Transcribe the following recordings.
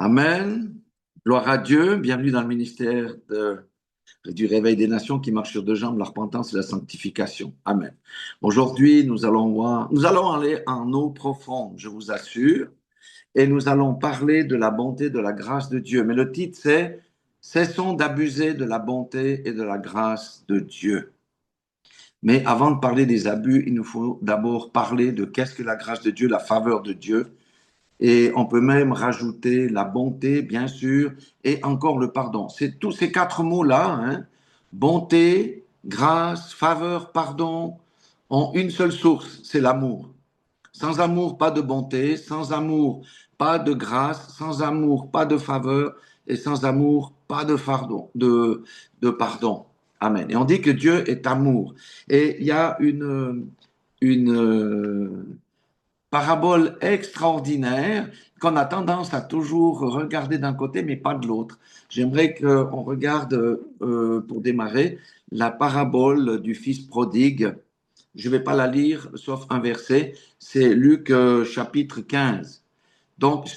Amen. Gloire à Dieu. Bienvenue dans le ministère du réveil des nations qui marche sur deux jambes, la repentance et la sanctification. Amen. Aujourd'hui, nous allons aller en eau profonde, je vous assure, et nous allons parler de la bonté, de la grâce de Dieu. Mais le titre, c'est Cessons d'abuser de la bonté et de la grâce de Dieu. Mais avant de parler des abus, il nous faut d'abord parler de qu'est-ce que la grâce de Dieu, la faveur de Dieu. Et on peut même rajouter la bonté, bien sûr, et encore le pardon. C'est tous ces quatre mots-là, hein, bonté, grâce, faveur, pardon, ont une seule source, c'est l'amour. Sans amour, pas de bonté, sans amour, pas de grâce, sans amour, pas de faveur, et sans amour, pas de pardon. De pardon. Amen. Et on dit que Dieu est amour. Et il y a une parabole extraordinaire qu'on a tendance à toujours regarder d'un côté, mais pas de l'autre. J'aimerais qu'on regarde, pour démarrer, la parabole du fils prodigue. Je ne vais pas la lire, sauf un verset. C'est Luc chapitre 15. Donc,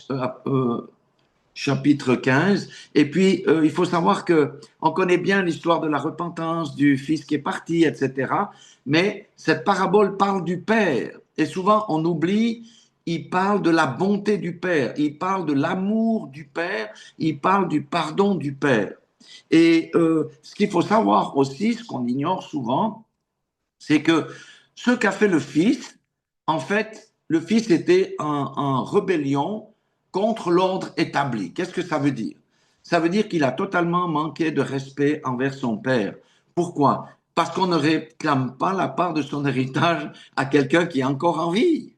chapitre 15. Et puis, il faut savoir que on connaît bien l'histoire de la repentance du fils qui est parti, etc. Mais cette parabole parle du Père. Et souvent, on oublie, il parle de la bonté du Père, il parle de l'amour du Père, il parle du pardon du Père. Et ce qu'il faut savoir aussi, ce qu'on ignore souvent, c'est que ce qu'a fait le Fils, en fait, le Fils était en rébellion contre l'ordre établi. Qu'est-ce que ça veut dire? Ça veut dire qu'il a totalement manqué de respect envers son Père. Pourquoi? Parce qu'on ne réclame pas la part de son héritage à quelqu'un qui est encore en vie.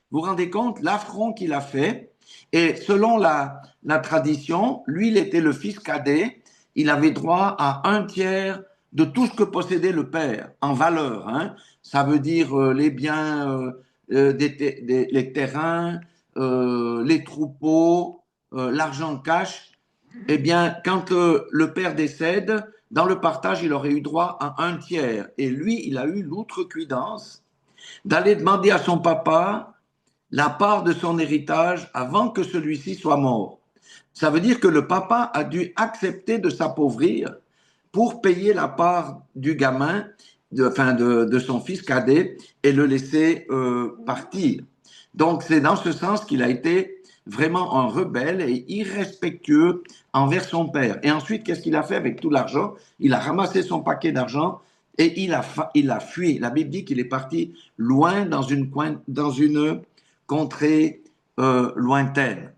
Vous vous rendez compte l'affront qu'il a fait? Et selon la tradition, lui, il était le fils cadet, il avait droit à un tiers de tout ce que possédait le père, en valeur. Hein. Ça veut dire les biens, les terrains, les troupeaux, l'argent cash. Eh bien, quand le père décède, dans le partage, il aurait eu droit à un tiers. Et lui, il a eu l'outrecuidance d'aller demander à son papa la part de son héritage avant que celui-ci soit mort. Ça veut dire que le papa a dû accepter de s'appauvrir pour payer la part du gamin, de son fils cadet, et le laisser partir. Donc c'est dans ce sens qu'il a été vraiment un rebelle et irrespectueux envers son père. Et ensuite, qu'est-ce qu'il a fait avec tout l'argent? Il a ramassé son paquet d'argent et il a fui. La Bible dit qu'il est parti loin dans une contrée lointaine.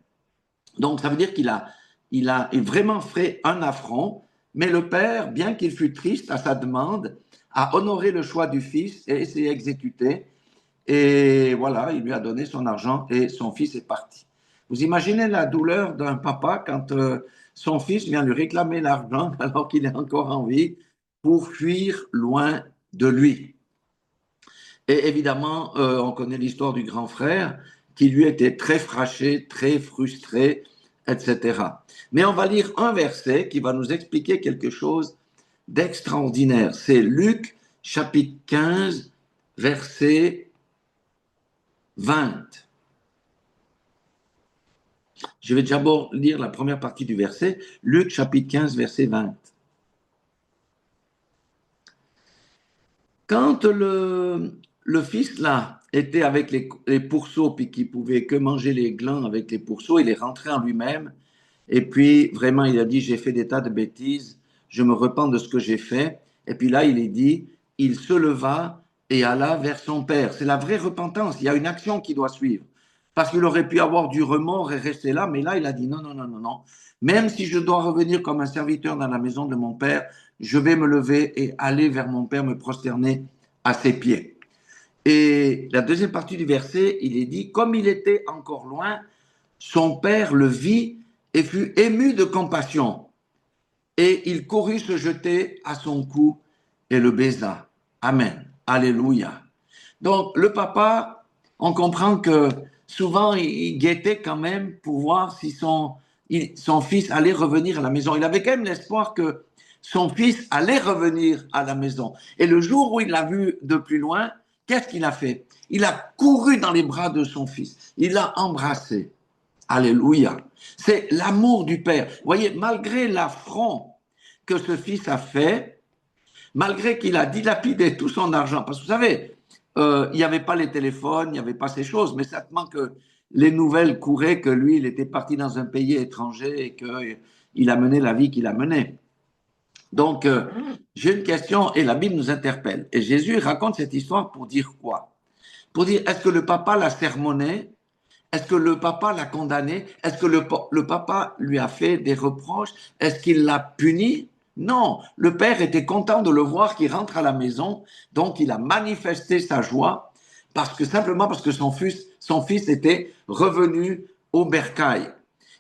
Donc, ça veut dire qu'il a vraiment fait un affront, mais le père, bien qu'il fût triste à sa demande, a honoré le choix du fils et s'est exécuté. Et voilà, il lui a donné son argent et son fils est parti. Vous imaginez la douleur d'un papa quand son fils vient lui réclamer l'argent alors qu'il est encore en vie pour fuir loin de lui. Et évidemment, on connaît l'histoire du grand frère qui lui était très fâché, très frustré, etc. Mais on va lire un verset qui va nous expliquer quelque chose d'extraordinaire. C'est Luc chapitre 15, verset 20. Je vais d'abord lire la première partie du verset. Luc chapitre 15, verset 20. Quand le fils là était avec les pourceaux, puis qu'il pouvait que manger les glands avec les pourceaux, il est rentré en lui-même. Et puis vraiment, il a dit, j'ai fait des tas de bêtises, je me repens de ce que j'ai fait. Et puis là, il est dit, il se leva et alla vers son père. C'est la vraie repentance. Il y a une action qui doit suivre. Parce qu'il aurait pu avoir du remords et rester là, mais là, il a dit, non, non, non, non, non. Même si je dois revenir comme un serviteur dans la maison de mon père, je vais me lever et aller vers mon père, me prosterner à ses pieds. Et la deuxième partie du verset, il est dit, comme il était encore loin, son père le vit et fut ému de compassion. Et il courut se jeter à son cou et le baisa. Amen. Alléluia. Donc, le papa, on comprend que souvent, il guettait quand même pour voir si son fils allait revenir à la maison. Il avait quand même l'espoir que son fils allait revenir à la maison. Et le jour où il l'a vu de plus loin, qu'est-ce qu'il a fait? Il a couru dans les bras de son fils. Il l'a embrassé. Alléluia. C'est l'amour du Père. Vous voyez, malgré l'affront que ce fils a fait, malgré qu'il a dilapidé tout son argent, parce que vous savez, il n'y avait pas les téléphones, il n'y avait pas ces choses, mais certainement que les nouvelles couraient que lui, il était parti dans un pays étranger et qu'il a mené la vie qu'il a menée. Donc, j'ai une question et la Bible nous interpelle. Et Jésus raconte cette histoire pour dire quoi? Pour dire, est-ce que le papa l'a sermonné? Est-ce que le papa l'a condamné? Est-ce que le papa lui a fait des reproches? Est-ce qu'il l'a puni? Non, le père était content de le voir qui rentre à la maison, donc il a manifesté sa joie simplement parce que son fils était revenu au bercail.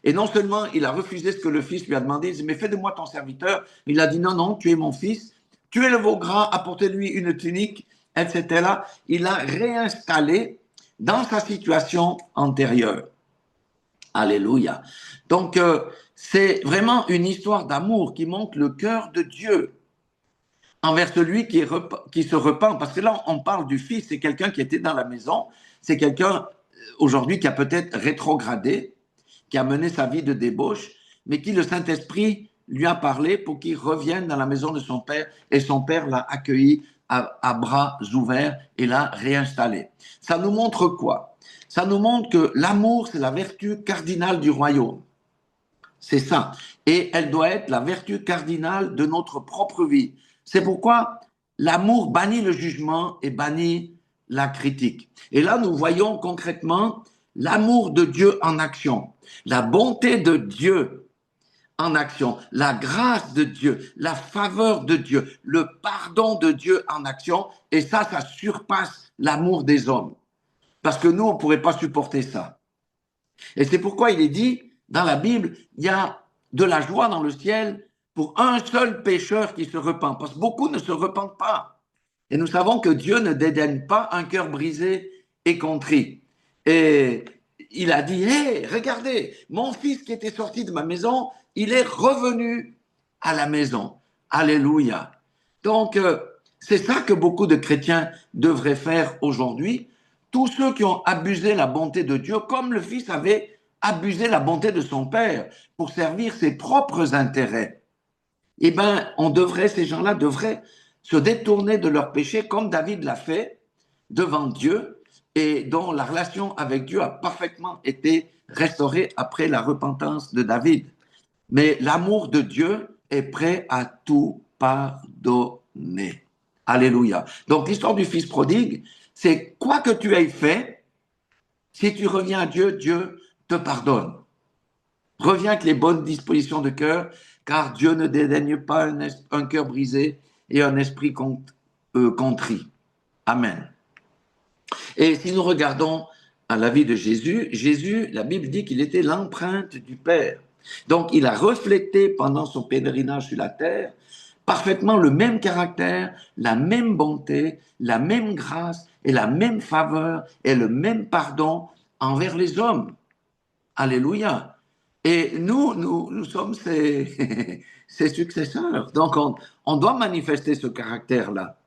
Et non seulement il a refusé ce que le fils lui a demandé, il dit, mais fais de moi ton serviteur. Il a dit, non, non, tu es mon fils, tu es le veau gras, apportez-lui une tunique, etc. Il a réinstallé dans sa situation antérieure. Alléluia. Donc, c'est vraiment une histoire d'amour qui montre le cœur de Dieu envers celui qui se repent. Parce que là, on parle du fils, c'est quelqu'un qui était dans la maison, c'est quelqu'un aujourd'hui qui a peut-être rétrogradé, qui a mené sa vie de débauche, mais qui le Saint-Esprit lui a parlé pour qu'il revienne dans la maison de son père, et son père l'a accueilli à bras ouverts et l'a réinstallé. Ça nous montre quoi? Ça nous montre que l'amour, c'est la vertu cardinale du royaume. C'est ça. Et elle doit être la vertu cardinale de notre propre vie. C'est pourquoi l'amour bannit le jugement et bannit la critique. Et là, nous voyons concrètement l'amour de Dieu en action, la bonté de Dieu en action, la grâce de Dieu, la faveur de Dieu, le pardon de Dieu en action. Et ça surpasse l'amour des hommes. Parce que nous, on ne pourrait pas supporter ça. Et c'est pourquoi il est dit, dans la Bible, il y a de la joie dans le ciel pour un seul pécheur qui se repent. Parce que beaucoup ne se repentent pas. Et nous savons que Dieu ne dédaigne pas un cœur brisé et contrit. Et il a dit, hé, regardez, mon fils qui était sorti de ma maison, il est revenu à la maison. Alléluia. Donc, c'est ça que beaucoup de chrétiens devraient faire aujourd'hui. Tous ceux qui ont abusé la bonté de Dieu, comme le fils avait abusé la bonté de son père pour servir ses propres intérêts, eh bien, ces gens-là devraient se détourner de leur péché comme David l'a fait devant Dieu et dont la relation avec Dieu a parfaitement été restaurée après la repentance de David. Mais l'amour de Dieu est prêt à tout pardonner. Alléluia. Donc l'histoire du fils prodigue, c'est quoi que tu aies fait, si tu reviens à Dieu, Dieu te pardonne. Reviens avec les bonnes dispositions de cœur, car Dieu ne dédaigne pas un cœur brisé et un esprit contrit. Amen. Et si nous regardons à la vie de Jésus, Jésus, la Bible dit qu'il était l'empreinte du Père. Donc, il a reflété pendant son pèlerinage sur la terre parfaitement le même caractère, la même bonté, la même grâce et la même faveur et le même pardon envers les hommes. Alléluia. Et nous sommes ses, ses successeurs. Donc, on doit manifester ce caractère-là.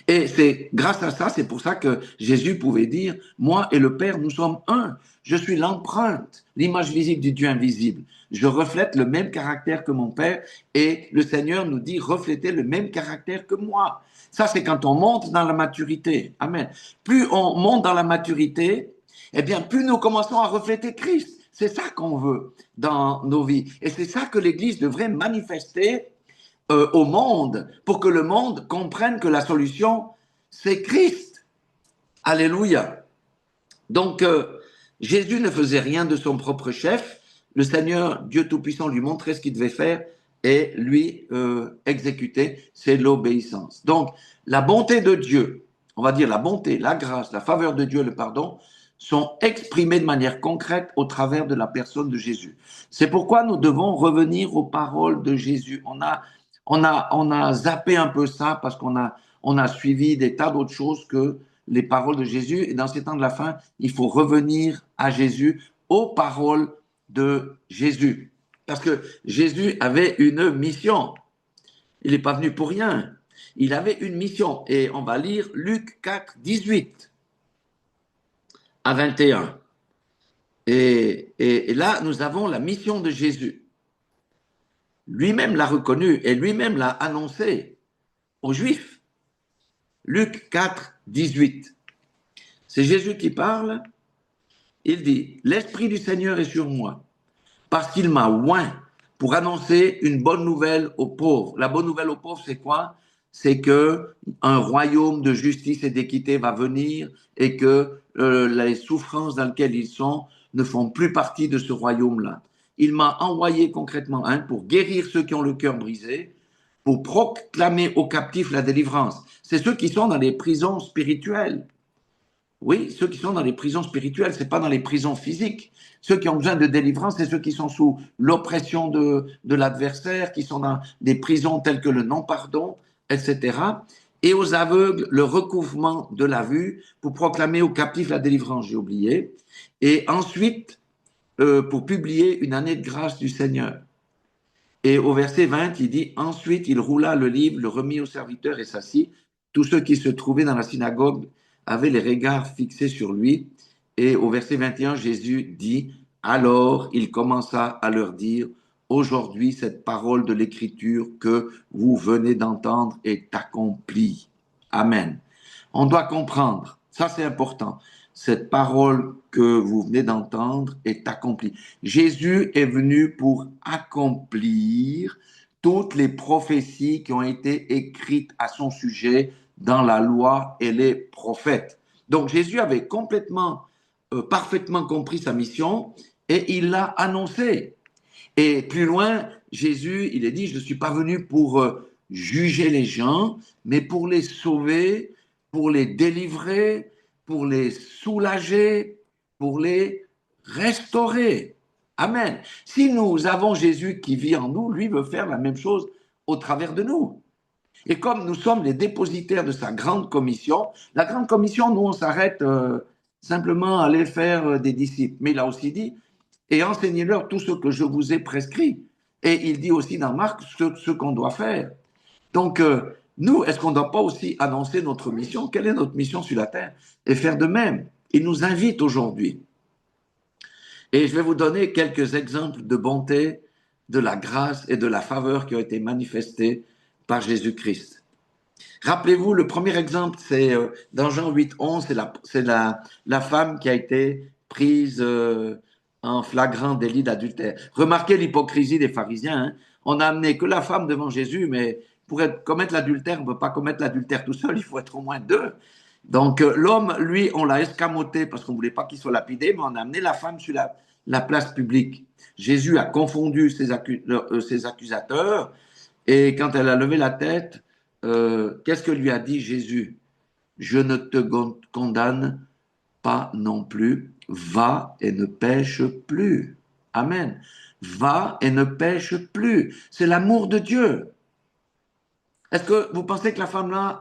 Et c'est grâce à ça, c'est pour ça que Jésus pouvait dire, moi et le Père, nous sommes un. Je suis l'empreinte, l'image visible du Dieu invisible. Je reflète le même caractère que mon Père et le Seigneur nous dit, reflétez le même caractère que moi. Ça, c'est quand on monte dans la maturité. Amen. Plus on monte dans la maturité, eh bien, plus nous commençons à refléter Christ. C'est ça qu'on veut dans nos vies. Et c'est ça que l'Église devrait manifester au monde pour que le monde comprenne que la solution, c'est Christ. Alléluia. Donc, Jésus ne faisait rien de son propre chef. Le Seigneur, Dieu Tout-Puissant, lui montrait ce qu'il devait faire et lui exécuter. C'est l'obéissance. Donc, la bonté de Dieu, on va dire la bonté, la grâce, la faveur de Dieu et le pardon sont exprimés de manière concrète au travers de la personne de Jésus. C'est pourquoi nous devons revenir aux paroles de Jésus. On a zappé un peu ça parce on a suivi des tas d'autres choses que les paroles de Jésus. Et dans ces temps de la fin, il faut revenir à Jésus, aux paroles de Jésus. Parce que Jésus avait une mission. Il n'est pas venu pour rien. Il avait une mission. Et on va lire Luc 4, 18 à 21. Et là, nous avons la mission de Jésus. Lui-même l'a reconnu et lui-même l'a annoncé aux Juifs. Luc 4, 18. C'est Jésus qui parle. Il dit, l'Esprit du Seigneur est sur moi, parce qu'il m'a oint pour annoncer une bonne nouvelle aux pauvres. La bonne nouvelle aux pauvres, c'est quoi? C'est que un royaume de justice et d'équité va venir et que les souffrances dans lesquelles ils sont ne font plus partie de ce royaume-là. Il m'a envoyé concrètement pour guérir ceux qui ont le cœur brisé, pour proclamer aux captifs la délivrance. C'est ceux qui sont dans les prisons spirituelles. Oui, ceux qui sont dans les prisons spirituelles, c'est pas dans les prisons physiques. Ceux qui ont besoin de délivrance, c'est ceux qui sont sous l'oppression de l'adversaire, qui sont dans des prisons telles que le non-pardon, etc. Et aux aveugles, le recouvrement de la vue pour proclamer aux captifs la délivrance, j'ai oublié. Et ensuite, pour publier une année de grâce du Seigneur. Et au verset 20, il dit, ensuite il roula le livre, le remit au serviteur et s'assit. Tous ceux qui se trouvaient dans la synagogue avaient les regards fixés sur lui. Et au verset 21, Jésus dit, alors il commença à leur dire, aujourd'hui cette parole de l'écriture que vous venez d'entendre est accomplie. Amen. On doit comprendre, ça c'est important, cette parole que vous venez d'entendre est accomplie. Jésus est venu pour accomplir toutes les prophéties qui ont été écrites à son sujet dans la loi et les prophètes. Donc Jésus avait complètement, parfaitement compris sa mission et il l'a annoncé. Et plus loin, Jésus, il est dit, je ne suis pas venu pour juger les gens, mais pour les sauver, pour les délivrer, pour les soulager, pour les restaurer. Amen. Si nous avons Jésus qui vit en nous, lui veut faire la même chose au travers de nous. Et comme nous sommes les dépositaires de sa grande commission, la grande commission, nous, on s'arrête simplement à aller faire des disciples. Mais il a aussi dit, et enseignez-leur tout ce que je vous ai prescrit. Et il dit aussi dans Marc ce qu'on doit faire. Donc, nous, est-ce qu'on ne doit pas aussi annoncer notre mission? Quelle est notre mission sur la terre? Et faire de même. Il nous invite aujourd'hui. Et je vais vous donner quelques exemples de bonté, de la grâce et de la faveur qui ont été manifestées par Jésus-Christ. Rappelez-vous, le premier exemple, c'est dans Jean 8, 11, c'est la femme qui a été prise en flagrant délit d'adultère. Remarquez l'hypocrisie des pharisiens. Hein. On n'a amené que la femme devant Jésus, mais pour commettre l'adultère, on ne peut pas commettre l'adultère tout seul, il faut être au moins deux. Donc l'homme, lui, on l'a escamoté parce qu'on ne voulait pas qu'il soit lapidé, mais on a amené la femme sur la place publique. Jésus a confondu ses accusateurs et quand elle a levé la tête, qu'est-ce que lui a dit Jésus? Je ne te condamne pas non plus, va et ne pêche plus. Amen. Va et ne pêche plus. C'est l'amour de Dieu. Est-ce que vous pensez que la femme-là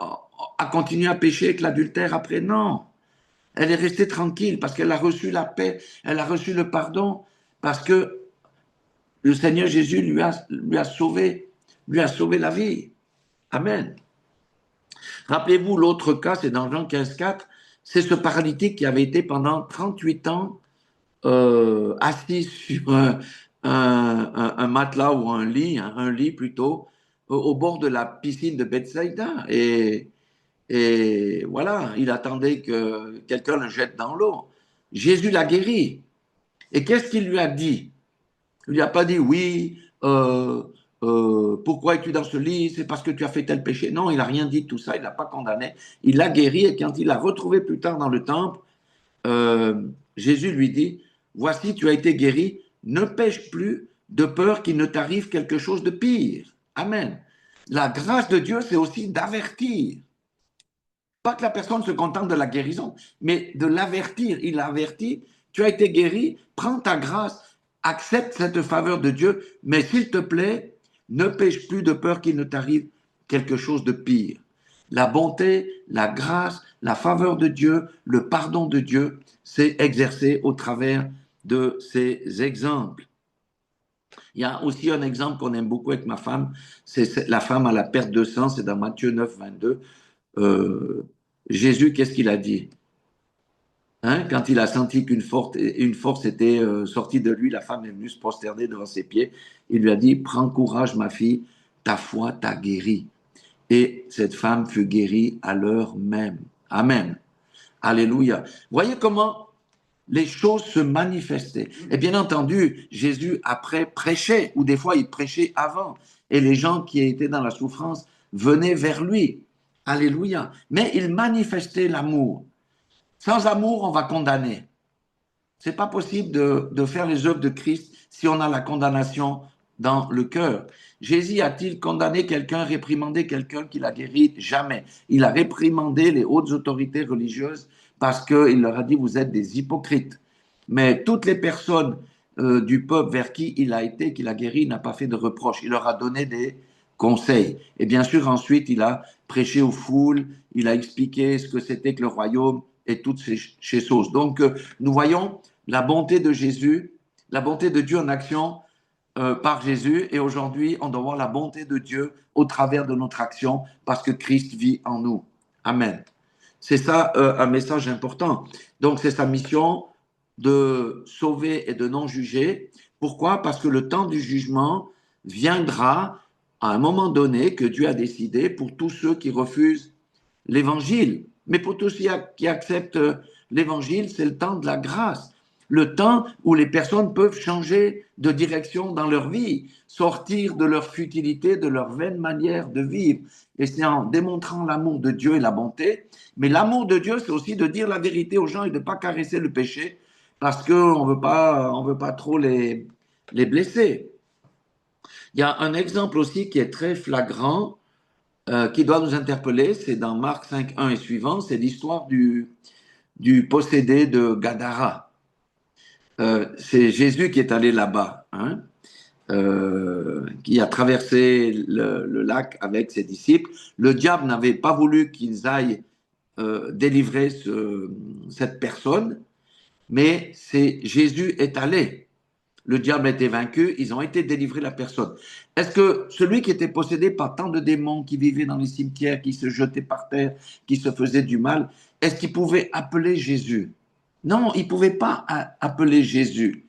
a continué à pécher avec l'adultère après? Non. Elle est restée tranquille parce qu'elle a reçu la paix, elle a reçu le pardon, parce que le Seigneur Jésus lui a sauvé la vie. Amen. Rappelez-vous, l'autre cas, c'est dans Jean 15, 4, c'est ce paralytique qui avait été pendant 38 ans assis sur un matelas ou un lit plutôt, au bord de la piscine de Bethsaïda. Et voilà, il attendait que quelqu'un le jette dans l'eau. Jésus l'a guéri. Et qu'est-ce qu'il lui a dit? Il ne lui a pas dit, oui, pourquoi es-tu dans ce lit? C'est parce que tu as fait tel péché. Non, il n'a rien dit de tout ça, il n'a pas condamné. Il l'a guéri et quand il l'a retrouvé plus tard dans le temple, Jésus lui dit, voici, tu as été guéri, ne pêche plus de peur qu'il ne t'arrive quelque chose de pire. Amen. La grâce de Dieu, c'est aussi d'avertir. Pas que la personne se contente de la guérison, mais de l'avertir. Il avertit, tu as été guéri, prends ta grâce, accepte cette faveur de Dieu, mais s'il te plaît, ne pêche plus de peur qu'il ne t'arrive quelque chose de pire. La bonté, la grâce, la faveur de Dieu, le pardon de Dieu, c'est exercé au travers de ces exemples. Il y a aussi un exemple qu'on aime beaucoup avec ma femme, c'est la femme à la perte de sang, c'est dans Matthieu 9, 22. Jésus, qu'est-ce qu'il a dit? Hein, quand il a senti une force était sortie de lui, la femme est venue se prosterner devant ses pieds. Il lui a dit, prends courage, ma fille, ta foi t'a guérie. Et cette femme fut guérie à l'heure même. Amen. Alléluia. Voyez comment les choses se manifestaient. Et bien entendu, Jésus après prêchait, ou des fois il prêchait avant. Et les gens qui étaient dans la souffrance venaient vers lui. Alléluia. Mais il manifestait l'amour. Sans amour, on va condamner. C'est pas possible de faire les œuvres de Christ si on a la condamnation dans le cœur. Jésus a-t-il condamné quelqu'un, réprimandé quelqu'un qu'il a guéri? Jamais. Il a réprimandé les hautes autorités religieuses parce qu'il leur a dit, vous êtes des hypocrites. Mais toutes les personnes du peuple vers qui il a été, qu'il a guéri, il n'a pas fait de reproches. Il leur a donné des conseils. Et bien sûr, ensuite, il a prêché aux foules, il a expliqué ce que c'était que le royaume et toutes ces choses. Donc, nous voyons la bonté de Jésus, la bonté de Dieu en action par Jésus. Et aujourd'hui, on doit voir la bonté de Dieu au travers de notre action parce que Christ vit en nous. Amen. C'est ça un message important. Donc, c'est sa mission de sauver et de non juger. Pourquoi? Parce que le temps du jugement viendra à un moment donné que Dieu a décidé pour tous ceux qui refusent l'évangile. Mais pour tous ceux qui acceptent l'évangile, c'est le temps de la grâce. Le temps où les personnes peuvent changer de direction dans leur vie, sortir de leur futilité, de leur vaine manière de vivre. Et c'est en démontrant l'amour de Dieu et la bonté. Mais l'amour de Dieu, c'est aussi de dire la vérité aux gens et de ne pas caresser le péché parce qu'on on veut pas trop les blesser. Il y a un exemple aussi qui est très flagrant, qui doit nous interpeller, c'est dans Marc 5, 1 et suivant, c'est l'histoire du possédé de Gadara. C'est Jésus qui est allé là-bas, hein, qui a traversé le lac avec ses disciples. Le diable n'avait pas voulu qu'ils aillent délivrer cette personne, mais Jésus est allé. Le diable a été vaincu, ils ont été délivrés la personne. Est-ce que celui qui était possédé par tant de démons, qui vivait dans les cimetières, qui se jetait par terre, qui se faisait du mal, est-ce qu'il pouvait appeler Jésus? Non, il ne pouvait pas appeler Jésus.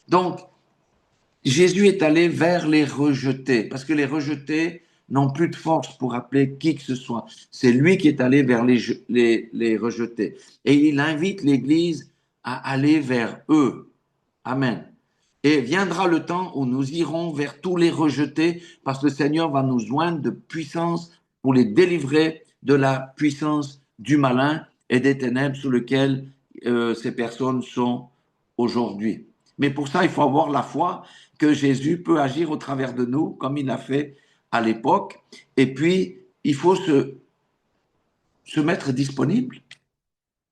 Donc, Jésus est allé vers les rejetés, parce que les rejetés n'ont plus de force pour appeler qui que ce soit. C'est lui qui est allé vers les rejetés. Et il invite l'Église à aller vers eux. Amen. Et viendra le temps où nous irons vers tous les rejetés, parce que le Seigneur va nous joindre de puissance pour les délivrer de la puissance du malin et des ténèbres sous lesquelles ces personnes sont aujourd'hui. Mais pour ça, il faut avoir la foi que Jésus peut agir au travers de nous, comme il l'a fait à l'époque. Et puis, il faut se mettre disponible.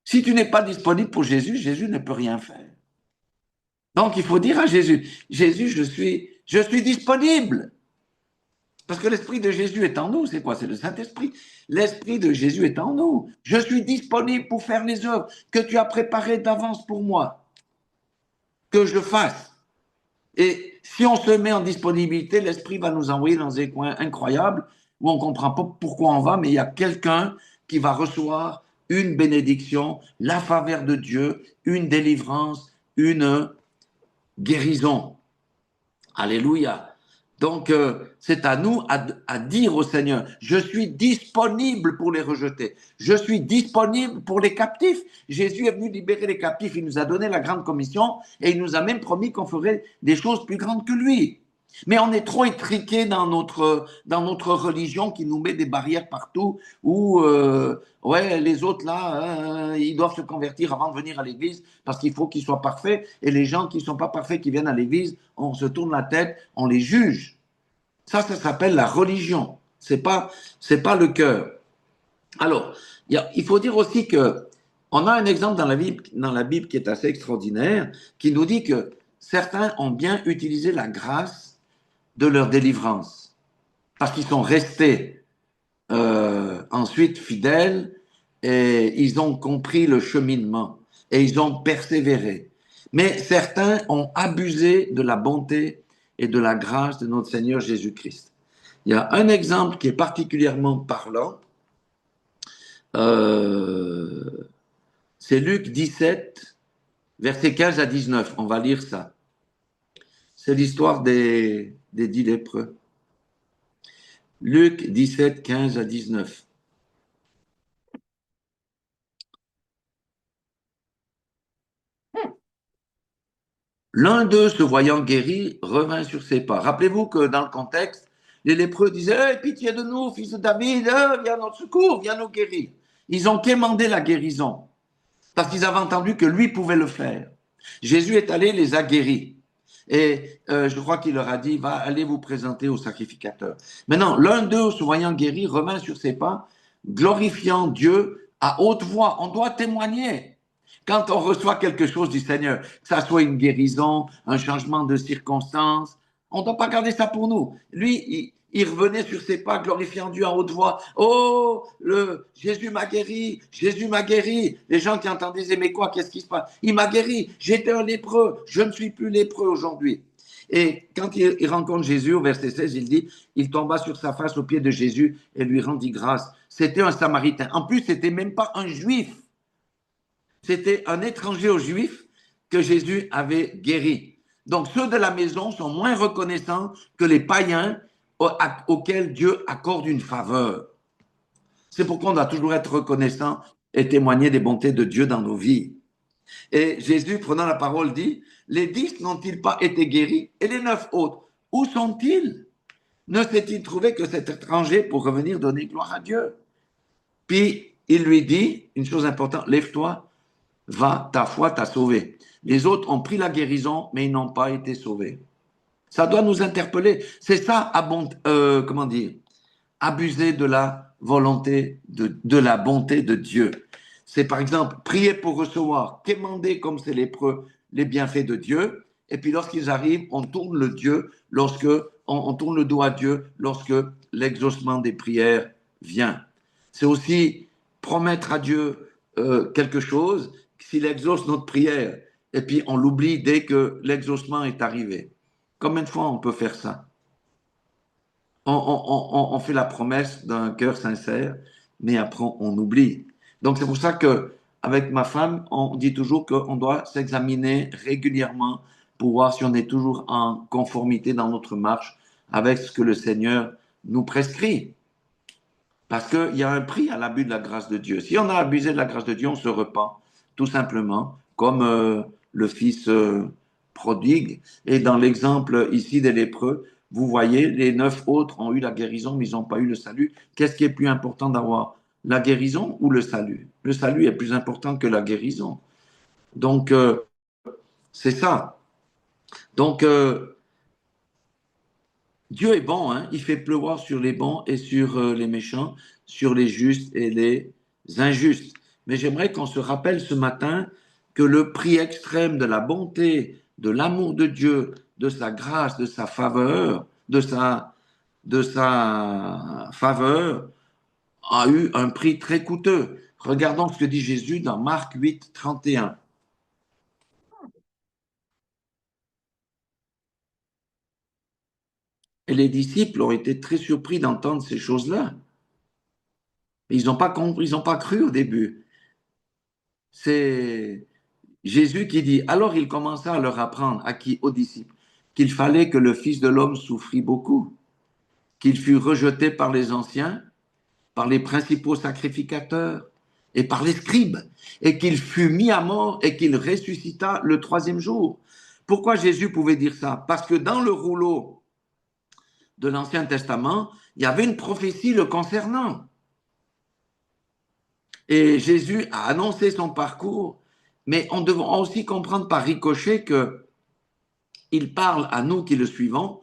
Si tu n'es pas disponible pour Jésus, Jésus ne peut rien faire. Donc, il faut dire à Jésus, Jésus, je suis disponible. Parce que l'Esprit de Jésus est en nous. C'est quoi? C'est le Saint-Esprit. L'Esprit de Jésus est en nous. Je suis disponible pour faire les œuvres que tu as préparées d'avance pour moi, que je fasse. Et si on se met en disponibilité, l'Esprit va nous envoyer dans des coins incroyables où on ne comprend pas pourquoi on va, mais il y a quelqu'un qui va recevoir une bénédiction, la faveur de Dieu, une délivrance, une guérison. Alléluia. Donc, c'est à nous à dire au Seigneur, je suis disponible pour les rejeter. Je suis disponible pour les captifs. Jésus est venu libérer les captifs. Il nous a donné la grande commission et il nous a même promis qu'on ferait des choses plus grandes que lui. Mais on est trop étriqué dans notre religion qui nous met des barrières partout où ouais, les autres là, ils doivent se convertir avant de venir à l'église parce qu'il faut qu'ils soient parfaits. Et les gens qui ne sont pas parfaits, qui viennent à l'église, on se tourne la tête, on les juge. Ça s'appelle la religion. C'est pas le cœur. Alors, il faut dire aussi que on a un exemple dans la Bible qui est assez extraordinaire, qui nous dit que certains ont bien utilisé la grâce de leur délivrance, parce qu'ils sont restés ensuite fidèles et ils ont compris le cheminement et ils ont persévéré. Mais certains ont abusé de la bonté et de la grâce de notre Seigneur Jésus-Christ. Il y a un exemple qui est particulièrement parlant. C'est Luc 17, versets 15 à 19. On va lire ça. C'est l'histoire des 10 lépreux. Luc 17, 15 à 19. L'un d'eux, se voyant guéri, revint sur ses pas. Rappelez-vous que dans le contexte, les lépreux disaient hey, pitié de nous, fils de David, viens à notre secours, viens nous guérir. Ils ont quémandé la guérison parce qu'ils avaient entendu que lui pouvait le faire. Jésus est allé, les a guéris. Et je crois qu'il leur a dit va, allez vous présenter au sacrificateur. Maintenant, l'un d'eux, se voyant guéri, revint sur ses pas, glorifiant Dieu à haute voix. On doit témoigner. Quand on reçoit quelque chose du Seigneur, que ça soit une guérison, un changement de circonstance, on ne doit pas garder ça pour nous. Lui, il revenait sur ses pas, glorifiant Dieu à haute voix. Oh, Jésus m'a guéri, Jésus m'a guéri. Les gens qui entendent disaient, mais quoi, qu'est-ce qui se passe? Il m'a guéri, j'étais un lépreux, je ne suis plus lépreux aujourd'hui. Et quand il rencontre Jésus, au verset 16, il dit, il tomba sur sa face aux pieds de Jésus et lui rendit grâce. C'était un Samaritain. En plus, c'était même pas un Juif. C'était un étranger aux Juifs que Jésus avait guéri. Donc ceux de la maison sont moins reconnaissants que les païens auxquels Dieu accorde une faveur. C'est pourquoi on doit toujours être reconnaissant et témoigner des bontés de Dieu dans nos vies. Et Jésus, prenant la parole, dit, les 10 n'ont-ils pas été guéris et les 9 autres, où sont-ils? Ne s'est-il trouvé que cet étranger pour revenir donner gloire à Dieu? Puis il lui dit une chose importante, lève-toi, va, ta foi t'a sauvé. Les autres ont pris la guérison, mais ils n'ont pas été sauvés. Ça doit nous interpeller. C'est ça, comment dire, abuser de la volonté, de la bonté de Dieu. C'est par exemple prier pour recevoir, quémander comme c'est lépreux les bienfaits de Dieu. Et puis lorsqu'ils arrivent, on tourne le on tourne le dos à Dieu lorsque l'exaucement des prières vient. C'est aussi promettre à Dieu quelque chose s'il exauce notre prière. Et puis on l'oublie dès que l'exaucement est arrivé. Combien de fois on peut faire ça? On fait la promesse d'un cœur sincère, mais après on oublie. Donc c'est pour ça que avec ma femme, on dit toujours qu'on doit s'examiner régulièrement pour voir si on est toujours en conformité dans notre marche avec ce que le Seigneur nous prescrit. Parce qu'il y a un prix à l'abus de la grâce de Dieu. Si on a abusé de la grâce de Dieu, on se repent, tout simplement, comme le fils prodigue. Et dans l'exemple ici des lépreux, vous voyez, les 9 autres ont eu la guérison, mais ils n'ont pas eu le salut. Qu'est-ce qui est plus important d'avoir? La guérison ou le salut? Le salut est plus important que la guérison. Donc, c'est ça. Donc, Dieu est bon, hein? Il fait pleuvoir sur les bons et sur les méchants, sur les justes et les injustes. Mais j'aimerais qu'on se rappelle ce matin que le prix extrême de la bonté, de l'amour de Dieu, de sa grâce, de sa faveur, de sa faveur, a eu un prix très coûteux. Regardons ce que dit Jésus dans Marc 8, 31. Et les disciples ont été très surpris d'entendre ces choses-là. Ils n'ont pas compris, ils n'ont pas cru au début. C'est Jésus qui dit, alors il commença à leur apprendre, à qui? Aux disciples, qu'il fallait que le Fils de l'homme souffrit beaucoup, qu'il fût rejeté par les anciens, par les principaux sacrificateurs et par les scribes, et qu'il fût mis à mort et qu'il ressuscita le troisième jour. Pourquoi Jésus pouvait dire ça? Parce que dans le rouleau de l'Ancien Testament, il y avait une prophétie le concernant. Et Jésus a annoncé son parcours, mais on doit aussi comprendre par ricochet que il parle à nous qui le suivons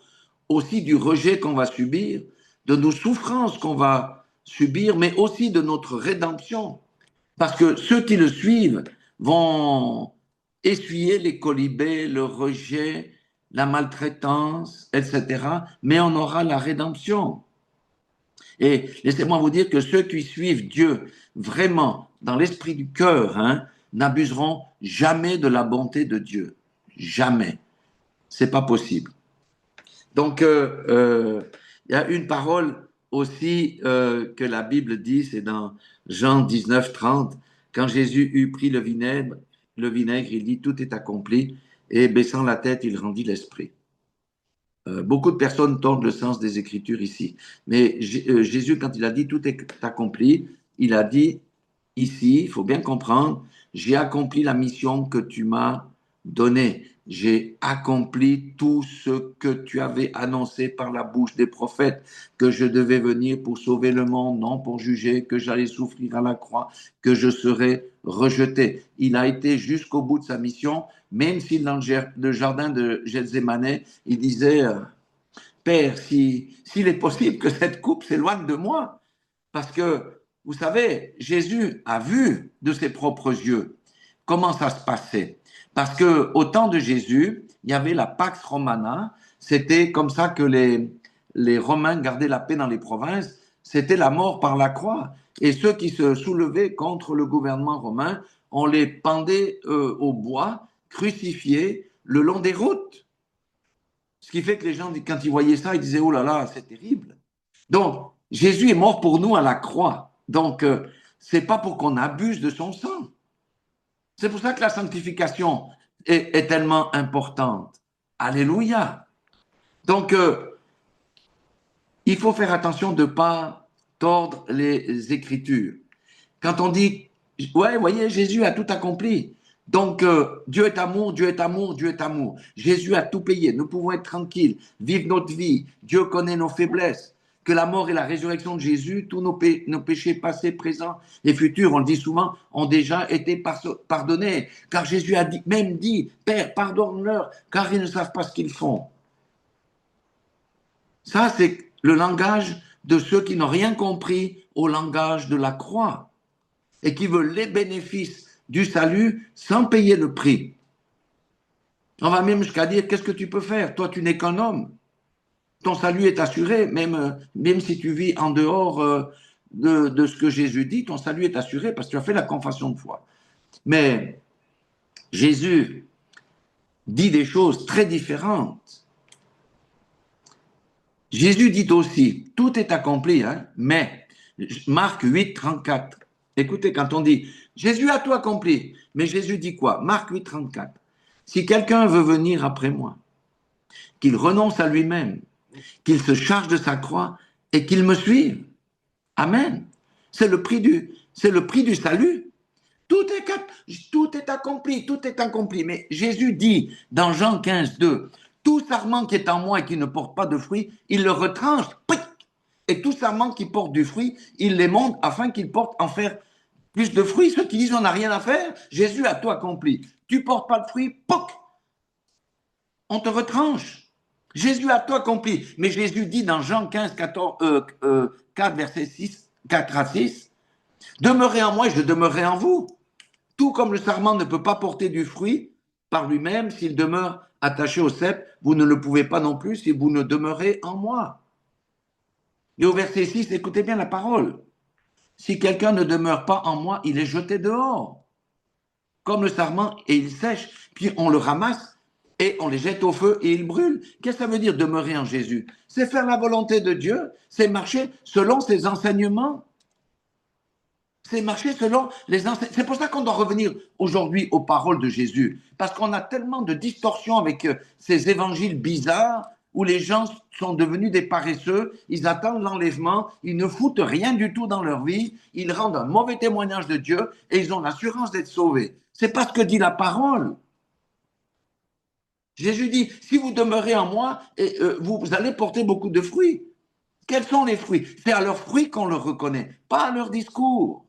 aussi du rejet qu'on va subir, de nos souffrances qu'on va subir, mais aussi de notre rédemption. Parce que ceux qui le suivent vont essuyer les colibés, le rejet, la maltraitance, etc. Mais on aura la rédemption. Et laissez-moi vous dire que ceux qui suivent Dieu vraiment dans l'esprit du cœur, hein, n'abuseront jamais de la bonté de Dieu. Jamais. C'est pas possible. Donc, il y a une parole aussi que la Bible dit, c'est dans Jean 19, 30. Quand Jésus eut pris le vinaigre, il dit, tout est accompli, et baissant la tête, il rendit l'esprit. Beaucoup de personnes tordent le sens des Écritures ici. Mais Jésus, quand il a dit tout est accompli, il a dit ici, il faut bien comprendre, j'ai accompli la mission que tu m'as donnée. J'ai accompli tout ce que tu avais annoncé par la bouche des prophètes, que je devais venir pour sauver le monde, non pour juger, que j'allais souffrir à la croix, que je serais rejeté. Il a été jusqu'au bout de sa mission, même si dans le jardin de Gethsémane, il disait, Père, s'il est possible que cette coupe s'éloigne de moi, parce que, vous savez, Jésus a vu de ses propres yeux comment ça se passait. Parce que au temps de Jésus, il y avait la Pax Romana, c'était comme ça que les Romains gardaient la paix dans les provinces, c'était la mort par la croix. Et ceux qui se soulevaient contre le gouvernement romain, on les pendait au bois, crucifiés le long des routes. Ce qui fait que les gens, quand ils voyaient ça, ils disaient, oh là là, c'est terrible. Donc, Jésus est mort pour nous à la croix. Donc, c'est pas pour qu'on abuse de son sang. C'est pour ça que la sanctification est tellement importante. Alléluia. Donc, il faut faire attention de ne pas tordre les Écritures. Quand on dit, ouais, voyez, Jésus a tout accompli. Donc, Dieu est amour, Dieu est amour, Dieu est amour. Jésus a tout payé. Nous pouvons être tranquilles, vivre notre vie. Dieu connaît nos faiblesses. Que la mort et la résurrection de Jésus, tous nos péchés passés, présents et futurs, on le dit souvent, ont déjà été pardonnés. Car Jésus a même dit, Père, pardonne-leur, car ils ne savent pas ce qu'ils font. Ça, c'est le langage de ceux qui n'ont rien compris au langage de la croix et qui veulent les bénéfices du salut sans payer le prix. On va même jusqu'à dire, qu'est-ce que tu peux faire? Toi, tu n'es qu'un homme. Ton salut est assuré, même si tu vis en dehors de ce que Jésus dit, ton salut est assuré parce que tu as fait la confession de foi. Mais Jésus dit des choses très différentes. Jésus dit aussi, tout est accompli, hein, mais Marc 8, 34. Écoutez, quand on dit, Jésus a tout accompli, mais Jésus dit quoi? Marc 8, 34. Si quelqu'un veut venir après moi, qu'il renonce à lui-même, qu'il se charge de sa croix et qu'il me suive. Amen. C'est le prix du salut. Tout est accompli, tout est accompli. Mais Jésus dit dans Jean 15, 2, tout sarment qui est en moi et qui ne porte pas de fruit, il le retranche. Et tout sarment qui porte du fruit, il les monte afin qu'il porte en faire plus de fruits. Ceux qui disent on n'a rien à faire, Jésus a tout accompli. Tu portes pas de fruits, poc, on te retranche. Jésus a tout accompli. Mais Jésus dit dans Jean 15, 4, verset 6, 4 à 6, demeurez en moi et je demeurerai en vous. Tout comme le sarment ne peut pas porter du fruit par lui-même s'il demeure attaché au cep, vous ne le pouvez pas non plus si vous ne demeurez en moi. Et au verset 6, écoutez bien la parole. Si quelqu'un ne demeure pas en moi, il est jeté dehors, comme le sarment, et il sèche. Puis on le ramasse et on les jette au feu et ils brûlent. Qu'est-ce que ça veut dire demeurer en Jésus? C'est faire la volonté de Dieu, c'est marcher selon ses enseignements. C'est marcher selon les enseignements. C'est pour ça qu'on doit revenir aujourd'hui aux paroles de Jésus. Parce qu'on a tellement de distorsions avec ces évangiles bizarres où les gens sont devenus des paresseux, ils attendent l'enlèvement, ils ne foutent rien du tout dans leur vie, ils rendent un mauvais témoignage de Dieu et ils ont l'assurance d'être sauvés. C'est pas ce que dit la parole. Jésus dit, si vous demeurez en moi, vous allez porter beaucoup de fruits. Quels sont les fruits? C'est à leurs fruits qu'on le reconnaît, pas à leur discours.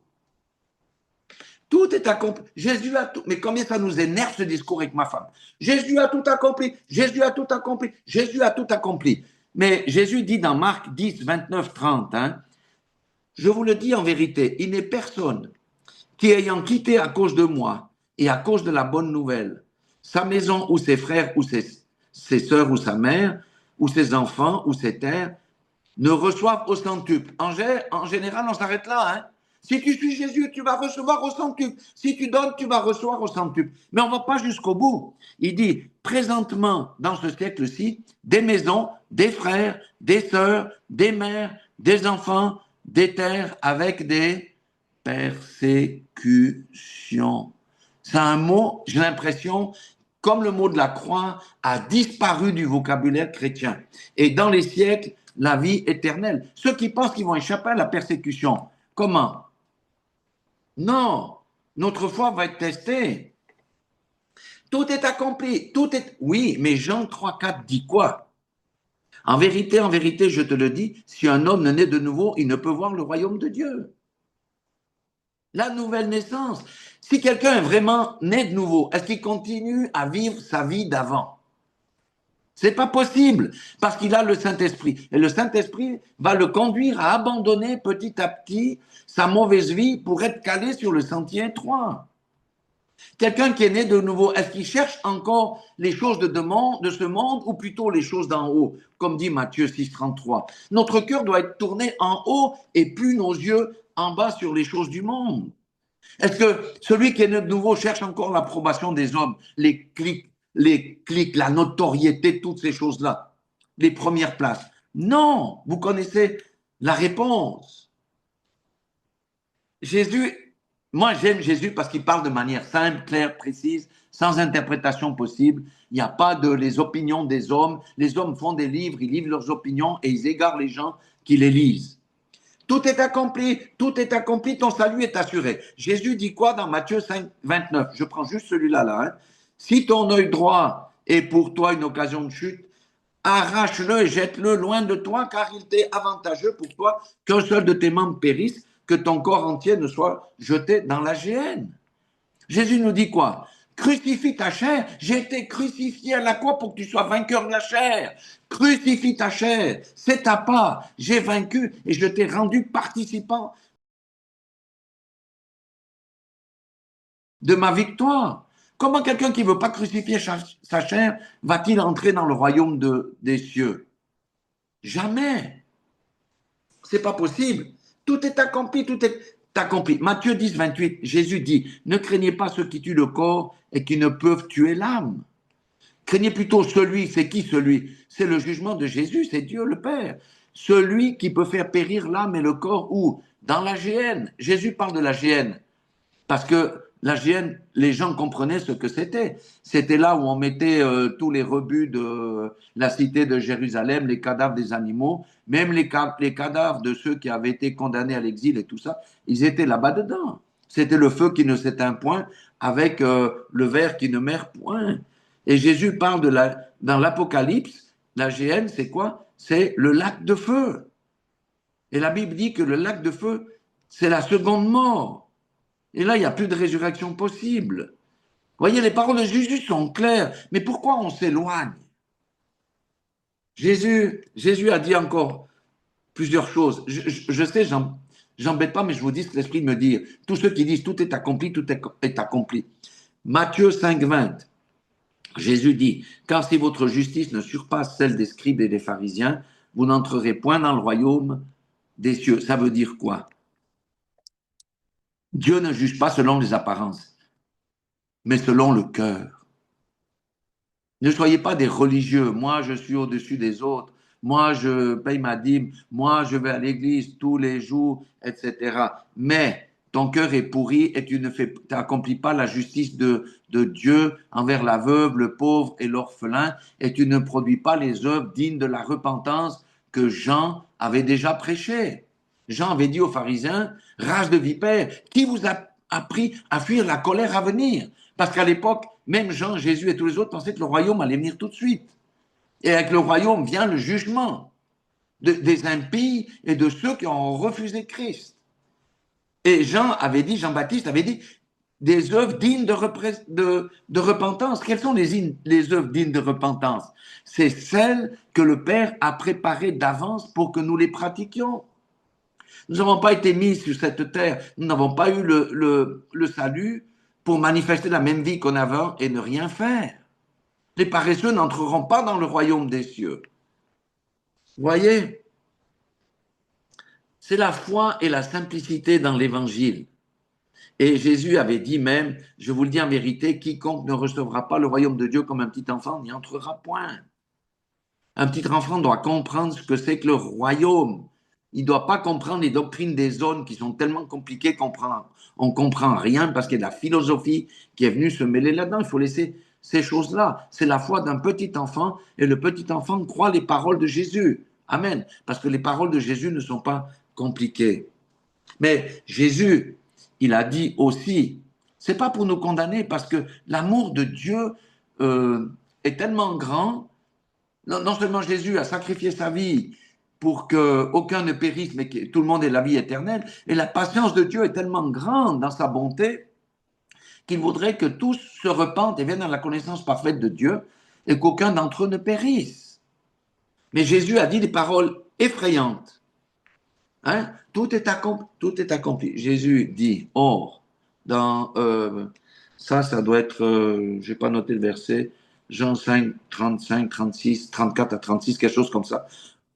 Tout est accompli. Jésus a tout. Mais combien ça nous énerve ce discours avec ma femme? Jésus a tout accompli. Jésus a tout accompli. Jésus a tout accompli. Mais Jésus dit dans Marc 10, 29, 30, hein, je vous le dis en vérité, il n'est personne qui ayant quitté à cause de moi et à cause de la bonne nouvelle, sa maison ou ses frères ou ses sœurs ou sa mère ou ses enfants ou ses terres, ne reçoivent au centuple. En général, on s'arrête là, hein. Si tu suis Jésus, tu vas recevoir au centuple. Si tu donnes, tu vas recevoir au centuple. Mais on ne va pas jusqu'au bout. Il dit, présentement, dans ce siècle-ci, des maisons, des frères, des sœurs, des mères, des enfants, des terres avec des persécution. C'est un mot, j'ai l'impression, comme le mot de la croix a disparu du vocabulaire chrétien. Et dans les siècles, la vie éternelle. Ceux qui pensent qu'ils vont échapper à la persécution, comment? Non, notre foi va être testée. Tout est accompli, tout est... Oui, mais Jean 3,4 dit quoi? En vérité, je te le dis, si un homme ne naît de nouveau, il ne peut voir le royaume de Dieu. La nouvelle naissance. Si quelqu'un est vraiment né de nouveau, est-ce qu'il continue à vivre sa vie d'avant? C'est pas possible parce qu'il a le Saint-Esprit. Et le Saint-Esprit va le conduire à abandonner petit à petit sa mauvaise vie pour être calé sur le sentier étroit. Quelqu'un qui est né de nouveau, est-ce qu'il cherche encore les choses de ce monde ou plutôt les choses d'en haut, comme dit Matthieu 6,33? Notre cœur doit être tourné en haut et plus nos yeux en bas sur les choses du monde. Est-ce que celui qui est né de nouveau cherche encore l'approbation des hommes, les clics, la notoriété, toutes ces choses-là, les premières places? Non, vous connaissez la réponse. Jésus, moi j'aime Jésus parce qu'il parle de manière simple, claire, précise, sans interprétation possible. Il n'y a pas de les opinions des hommes. Les hommes font des livres, ils livrent leurs opinions et ils égarent les gens qui les lisent. Tout est accompli, ton salut est assuré. Jésus dit quoi dans Matthieu 5, 29? Je prends juste celui-là. Hein. Si ton œil droit est pour toi une occasion de chute, arrache-le et jette-le loin de toi, car il t'est avantageux pour toi qu'un seul de tes membres périsse, que ton corps entier ne soit jeté dans la géhenne. Jésus nous dit quoi? Crucifie ta chair. J'ai été crucifié à la croix pour que tu sois vainqueur de la chair. Crucifie ta chair. C'est ta part. J'ai vaincu et je t'ai rendu participant de ma victoire. Comment quelqu'un qui ne veut pas crucifier sa chair va-t-il entrer dans le royaume des cieux? Jamais. C'est pas possible. Tout est accompli, tout est accompli. Matthieu 10, 28, Jésus dit, ne craignez pas ceux qui tuent le corps et qui ne peuvent tuer l'âme. Craignez plutôt celui, c'est qui celui? C'est le jugement de Jésus, c'est Dieu le Père. Celui qui peut faire périr l'âme et le corps où? Dans la géhenne. Jésus parle de la géhenne. Parce que la géhenne, les gens comprenaient ce que c'était. C'était là où on mettait tous les rebuts de la cité de Jérusalem, les cadavres des animaux, même les cadavres de ceux qui avaient été condamnés à l'exil et tout ça, ils étaient là-bas dedans. C'était le feu qui ne s'éteint point avec le ver qui ne meurt point. Et Jésus parle dans l'Apocalypse, la géhenne, c'est quoi? C'est le lac de feu. Et la Bible dit que le lac de feu, c'est la seconde mort. Et là, il n'y a plus de résurrection possible. Vous voyez, les paroles de Jésus sont claires. Mais pourquoi on s'éloigne? Jésus a dit encore plusieurs choses. Je sais, j'embête pas, mais je vous dis ce que l'Esprit me dit. Tous ceux qui disent tout est accompli, tout est accompli. Matthieu 5, 20. Jésus dit, car si votre justice ne surpasse celle des scribes et des pharisiens, vous n'entrerez point dans le royaume des cieux. Ça veut dire quoi? Dieu ne juge pas selon les apparences, mais selon le cœur. Ne soyez pas des religieux. Moi, je suis au-dessus des autres. Moi, je paye ma dîme. Moi, je vais à l'église tous les jours, etc. Mais ton cœur est pourri et tu n'accomplis pas la justice de Dieu envers la veuve, le pauvre et l'orphelin, et tu ne produis pas les œuvres dignes de la repentance que Jean avait déjà prêché. Jean avait dit aux pharisiens, race de vipères, qui vous a appris à fuir la colère à venir? Parce qu'à l'époque, même Jean, Jésus et tous les autres pensaient que le royaume allait venir tout de suite. Et avec le royaume vient le jugement des impies et de ceux qui ont refusé Christ. Et Jean-Baptiste avait dit, des œuvres dignes de repentance. Quelles sont les œuvres dignes de repentance? C'est celles que le Père a préparées d'avance pour que nous les pratiquions. Nous n'avons pas été mis sur cette terre, nous n'avons pas eu le salut pour manifester la même vie qu'on avait et ne rien faire. Les paresseux n'entreront pas dans le royaume des cieux. Vous voyez? C'est la foi et la simplicité dans l'évangile. Et Jésus avait dit même, je vous le dis en vérité, quiconque ne recevra pas le royaume de Dieu comme un petit enfant n'y entrera point. Un petit enfant doit comprendre ce que c'est que le royaume. Il ne doit pas comprendre les doctrines des zones qui sont tellement compliquées qu'on on comprend rien parce qu'il y a de la philosophie qui est venue se mêler là-dedans. Il faut laisser ces choses-là. C'est la foi d'un petit enfant et le petit enfant croit les paroles de Jésus. Amen. Parce que les paroles de Jésus ne sont pas compliquées. Mais Jésus, il a dit aussi, c'est pas pour nous condamner parce que l'amour de Dieu est tellement grand. Non seulement Jésus a sacrifié sa vie pour qu'aucun ne périsse, mais que tout le monde ait la vie éternelle, et la patience de Dieu est tellement grande dans sa bonté qu'il voudrait que tous se repentent et viennent à la connaissance parfaite de Dieu et qu'aucun d'entre eux ne périsse. Mais Jésus a dit des paroles effrayantes. Hein? Tout est accompli. Tout est accompli. Jésus dit, or, dans ça doit être, je n'ai pas noté le verset, Jean 5, 35, 36, 34 à 36, quelque chose comme ça.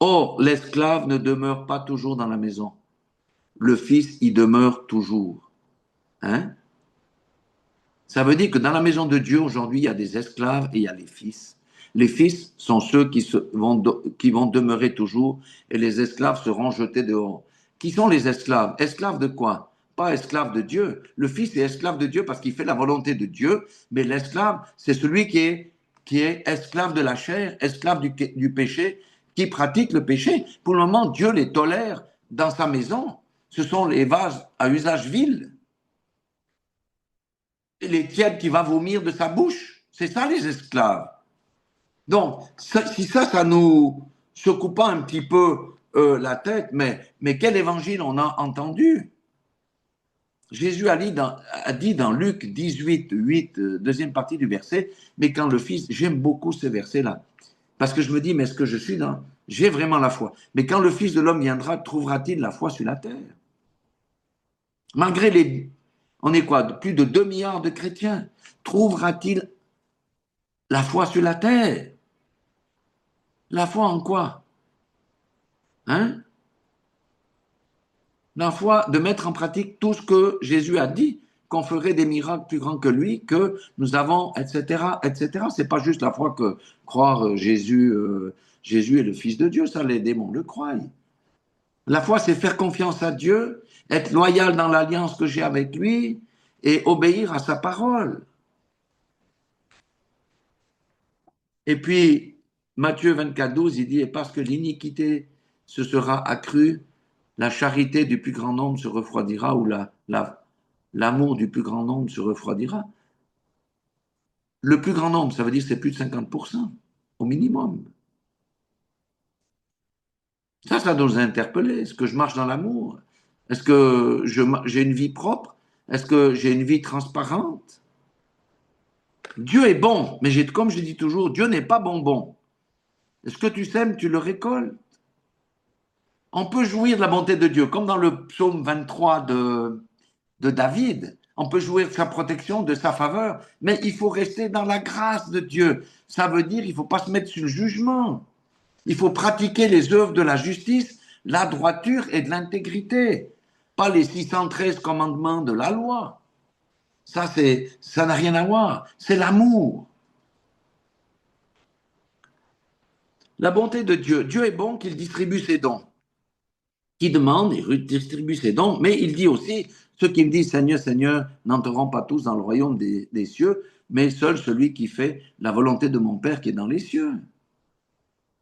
Or, l'esclave ne demeure pas toujours dans la maison. Le fils y demeure toujours. Hein? Ça veut dire que dans la maison de Dieu, aujourd'hui, il y a des esclaves et il y a les fils. Les fils sont ceux qui vont demeurer toujours et les esclaves seront jetés dehors. Qui sont les esclaves? Esclaves de quoi? Pas esclaves de Dieu. Le fils est esclave de Dieu parce qu'il fait la volonté de Dieu, mais l'esclave, c'est celui qui est esclave de la chair, esclave du péché, qui pratique le péché. Pour le moment, Dieu les tolère dans sa maison. Ce sont les vases à usage vil. Les tièdes qui va vomir de sa bouche. C'est ça les esclaves. Donc, si ça nous secoue pas un petit peu la tête, mais quel évangile on a entendu? Jésus a dit dans Luc 18, 8, deuxième partie du verset, mais quand le Fils, j'aime beaucoup ce verset-là, parce que je me dis, mais est-ce que je suis dans, j'ai vraiment la foi, mais quand le Fils de l'homme viendra, trouvera-t-il la foi sur la terre? Malgré on est quoi, plus de 2 milliards de chrétiens, trouvera-t-il la foi sur la terre? La foi en quoi? Hein? La foi de mettre en pratique tout ce que Jésus a dit, qu'on ferait des miracles plus grands que lui, que nous avons, etc., etc. C'est pas juste la foi que croire Jésus est le Fils de Dieu, ça les démons le croient. La foi, c'est faire confiance à Dieu, être loyal dans l'alliance que j'ai avec lui et obéir à sa parole. Et puis, Matthieu 24, 12, il dit, et parce que l'iniquité se sera accrue, la charité du plus grand nombre se refroidira ou l'amour du plus grand nombre se refroidira. Le plus grand nombre, ça veut dire que c'est plus de 50%, au minimum. Ça doit nous interpeller. Est-ce que je marche dans l'amour? Est-ce que j'ai une vie propre? Est-ce que j'ai une vie transparente? Dieu est bon, mais comme je dis toujours, Dieu n'est pas bonbon. Est-ce que tu sèmes, tu le récoltes? On peut jouir de la bonté de Dieu, comme dans le psaume 23 de David. On peut jouir de sa protection, de sa faveur, mais il faut rester dans la grâce de Dieu. Ça veut dire qu'il ne faut pas se mettre sur le jugement. Il faut pratiquer les œuvres de la justice, la droiture et de l'intégrité, pas les 613 commandements de la loi. Ça n'a rien à voir. C'est l'amour. La bonté de Dieu. Dieu est bon qu'il distribue ses dons. Qui demande et distribue ses dons, mais il dit aussi, ceux qui me disent Seigneur, Seigneur, n'entreront pas tous dans le royaume des cieux, mais seul celui qui fait la volonté de mon Père qui est dans les cieux.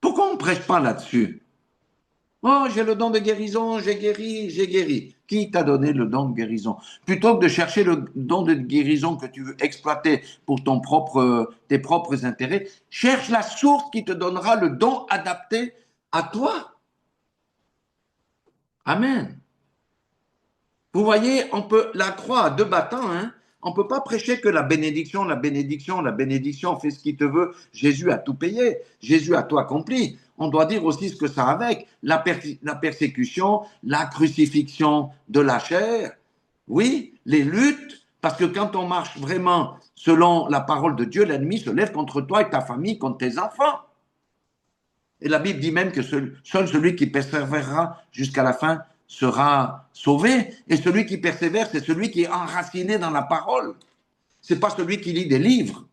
Pourquoi on ne prêche pas là-dessus? Oh, j'ai le don de guérison, j'ai guéri, j'ai guéri. Qui t'a donné le don de guérison? Plutôt que de chercher le don de guérison que tu veux exploiter pour tes propres intérêts, cherche la source qui te donnera le don adapté à toi. Amen. Vous voyez, on peut la croix à deux battants, hein. On ne peut pas prêcher que la bénédiction, la bénédiction, la bénédiction, fais ce qu'il te veut. Jésus a tout payé, Jésus a tout accompli. On doit dire aussi ce que ça a avec, la persécution, la crucifixion de la chair, oui, les luttes, parce que quand on marche vraiment selon la parole de Dieu, l'ennemi se lève contre toi et ta famille, contre tes enfants. Et la Bible dit même que seul celui qui persévérera jusqu'à la fin sera sauvé. Et celui qui persévère, c'est celui qui est enraciné dans la parole. Ce n'est pas celui qui lit des livres.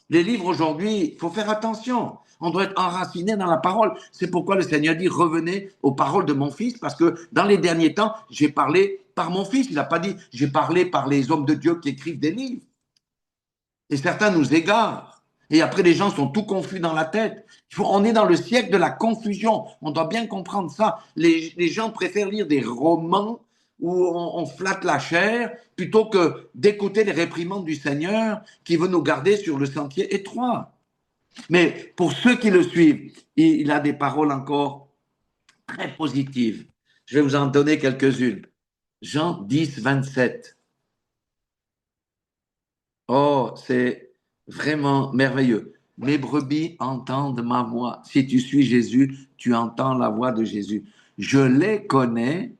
Les livres aujourd'hui, il faut faire attention. On doit être enraciné dans la parole. C'est pourquoi le Seigneur dit, revenez aux paroles de mon fils, parce que dans les derniers temps, j'ai parlé par mon fils. Il n'a pas dit, j'ai parlé par les hommes de Dieu qui écrivent des livres. Et certains nous égarent. Et après, les gens sont tout confus dans la tête. On est dans le siècle de la confusion. On doit bien comprendre ça. Les gens préfèrent lire des romans où on flatte la chair plutôt que d'écouter les réprimandes du Seigneur qui veut nous garder sur le sentier étroit. Mais pour ceux qui le suivent, il a des paroles encore très positives. Je vais vous en donner quelques-unes. Jean 10, 27. Oh, c'est vraiment merveilleux. Mes brebis entendent ma voix. Si tu suis Jésus, tu entends la voix de Jésus. Je les connais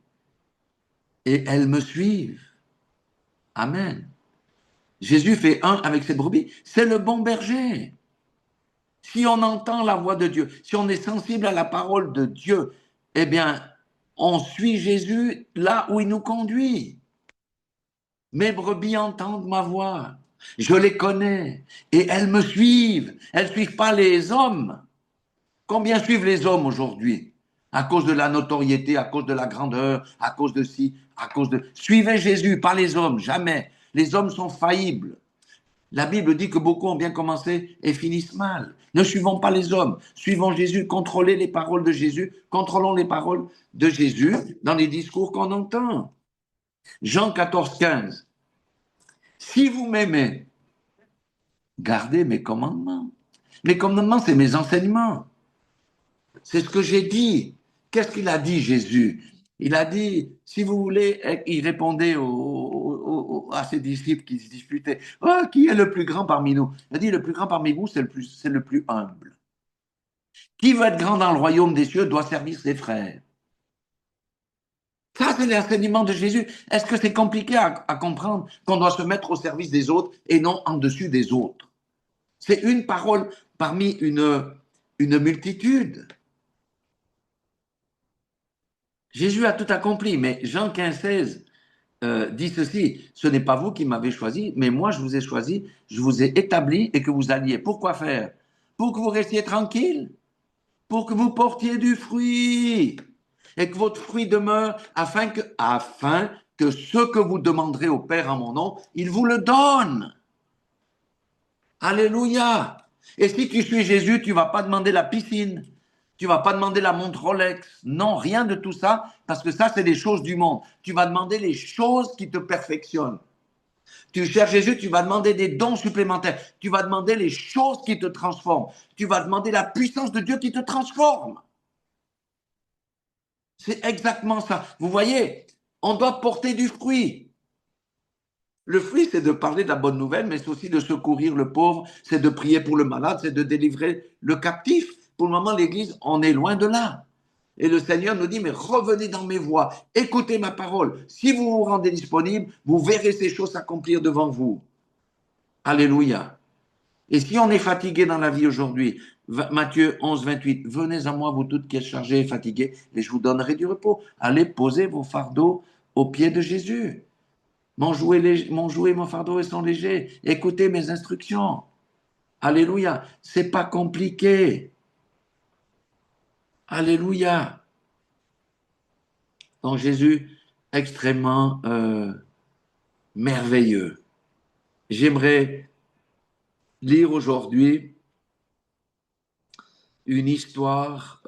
et elles me suivent. Amen. Jésus fait un avec ses brebis. C'est le bon berger. Si on entend la voix de Dieu, si on est sensible à la parole de Dieu, eh bien, on suit Jésus là où il nous conduit. Mes brebis entendent ma voix. Je les connais et elles me suivent. Elles ne suivent pas les hommes. Combien suivent les hommes aujourd'hui? À cause de la notoriété, à cause de la grandeur, à cause de ci, à cause de... Suivez Jésus, pas les hommes, jamais. Les hommes sont faillibles. La Bible dit que beaucoup ont bien commencé et finissent mal. Ne suivons pas les hommes, suivons Jésus, contrôlez les paroles de Jésus, contrôlons les paroles de Jésus dans les discours qu'on entend. Jean 14, 15. Si vous m'aimez, gardez mes commandements. Mes commandements, c'est mes enseignements. C'est ce que j'ai dit. Qu'est-ce qu'il a dit, Jésus? Il a dit, si vous voulez, il répondait à ses disciples qui se disputaient, oh, qui est le plus grand parmi nous? Il a dit, le plus grand parmi vous, c'est le plus humble. Qui veut être grand dans le royaume des cieux doit servir ses frères. Ça, c'est l'enseignement de Jésus. Est-ce que c'est compliqué à comprendre qu'on doit se mettre au service des autres et non en dessus des autres? C'est une parole parmi une multitude. Jésus a tout accompli, mais Jean 15, 16 dit ceci, ce n'est pas vous qui m'avez choisi, mais moi je vous ai choisi, je vous ai établi et que vous alliez. Pourquoi faire? Pour que vous restiez tranquille, pour que vous portiez du fruit et que votre fruit demeure afin que ce que vous demanderez au Père en mon nom, il vous le donne. Alléluia. Et si tu suis Jésus, tu ne vas pas demander la piscine. Tu ne vas pas demander la montre Rolex. Non, rien de tout ça, parce que ça, c'est des choses du monde. Tu vas demander les choses qui te perfectionnent. Tu cherches Jésus, tu vas demander des dons supplémentaires. Tu vas demander les choses qui te transforment. Tu vas demander la puissance de Dieu qui te transforme. C'est exactement ça. Vous voyez, on doit porter du fruit. Le fruit, c'est de parler de la bonne nouvelle, mais c'est aussi de secourir le pauvre, c'est de prier pour le malade, c'est de délivrer le captif. Pour le moment, l'Église, on est loin de là. Et le Seigneur nous dit, mais revenez dans mes voies, écoutez ma parole. Si vous vous rendez disponible, vous verrez ces choses s'accomplir devant vous. Alléluia. Et si on est fatigué dans la vie aujourd'hui, Matthieu 11, 28, venez à moi, vous toutes qui êtes chargées et fatiguées, et je vous donnerai du repos. Allez poser vos fardeaux aux pieds de Jésus. Mon jouet, mon fardeau sont légers. Écoutez mes instructions. Alléluia. C'est pas compliqué. Alléluia. Donc Jésus, extrêmement merveilleux. J'aimerais lire aujourd'hui une histoire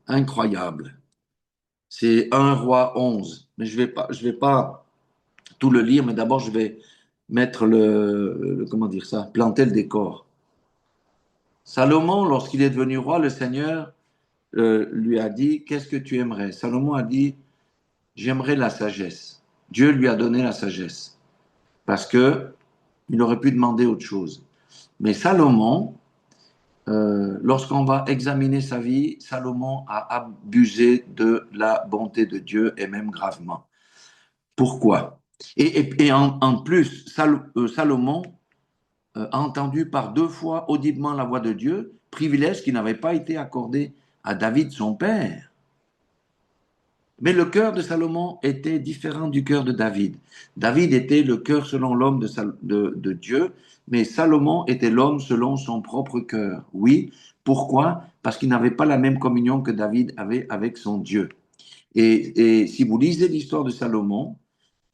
incroyable. C'est 1 Roi 11. Mais je vais pas tout le lire, mais d'abord je vais mettre comment dire ça, planter le décor. Salomon, lorsqu'il est devenu roi, le Seigneur lui a dit, qu'est-ce que tu aimerais? Salomon a dit, j'aimerais la sagesse. Dieu lui a donné la sagesse parce que il aurait pu demander autre chose. Mais Salomon, lorsqu'on va examiner sa vie, Salomon a abusé de la bonté de Dieu et même gravement. Pourquoi? Et en plus, Salomon a entendu par 2 fois audiblement la voix de Dieu, privilège qui n'avait pas été accordé à David, son père. Mais le cœur de Salomon était différent du cœur de David. David était le cœur selon l'homme de Dieu, mais Salomon était l'homme selon son propre cœur. Oui, pourquoi? Parce qu'il n'avait pas la même communion que David avait avec son Dieu. Et si vous lisez l'histoire de Salomon,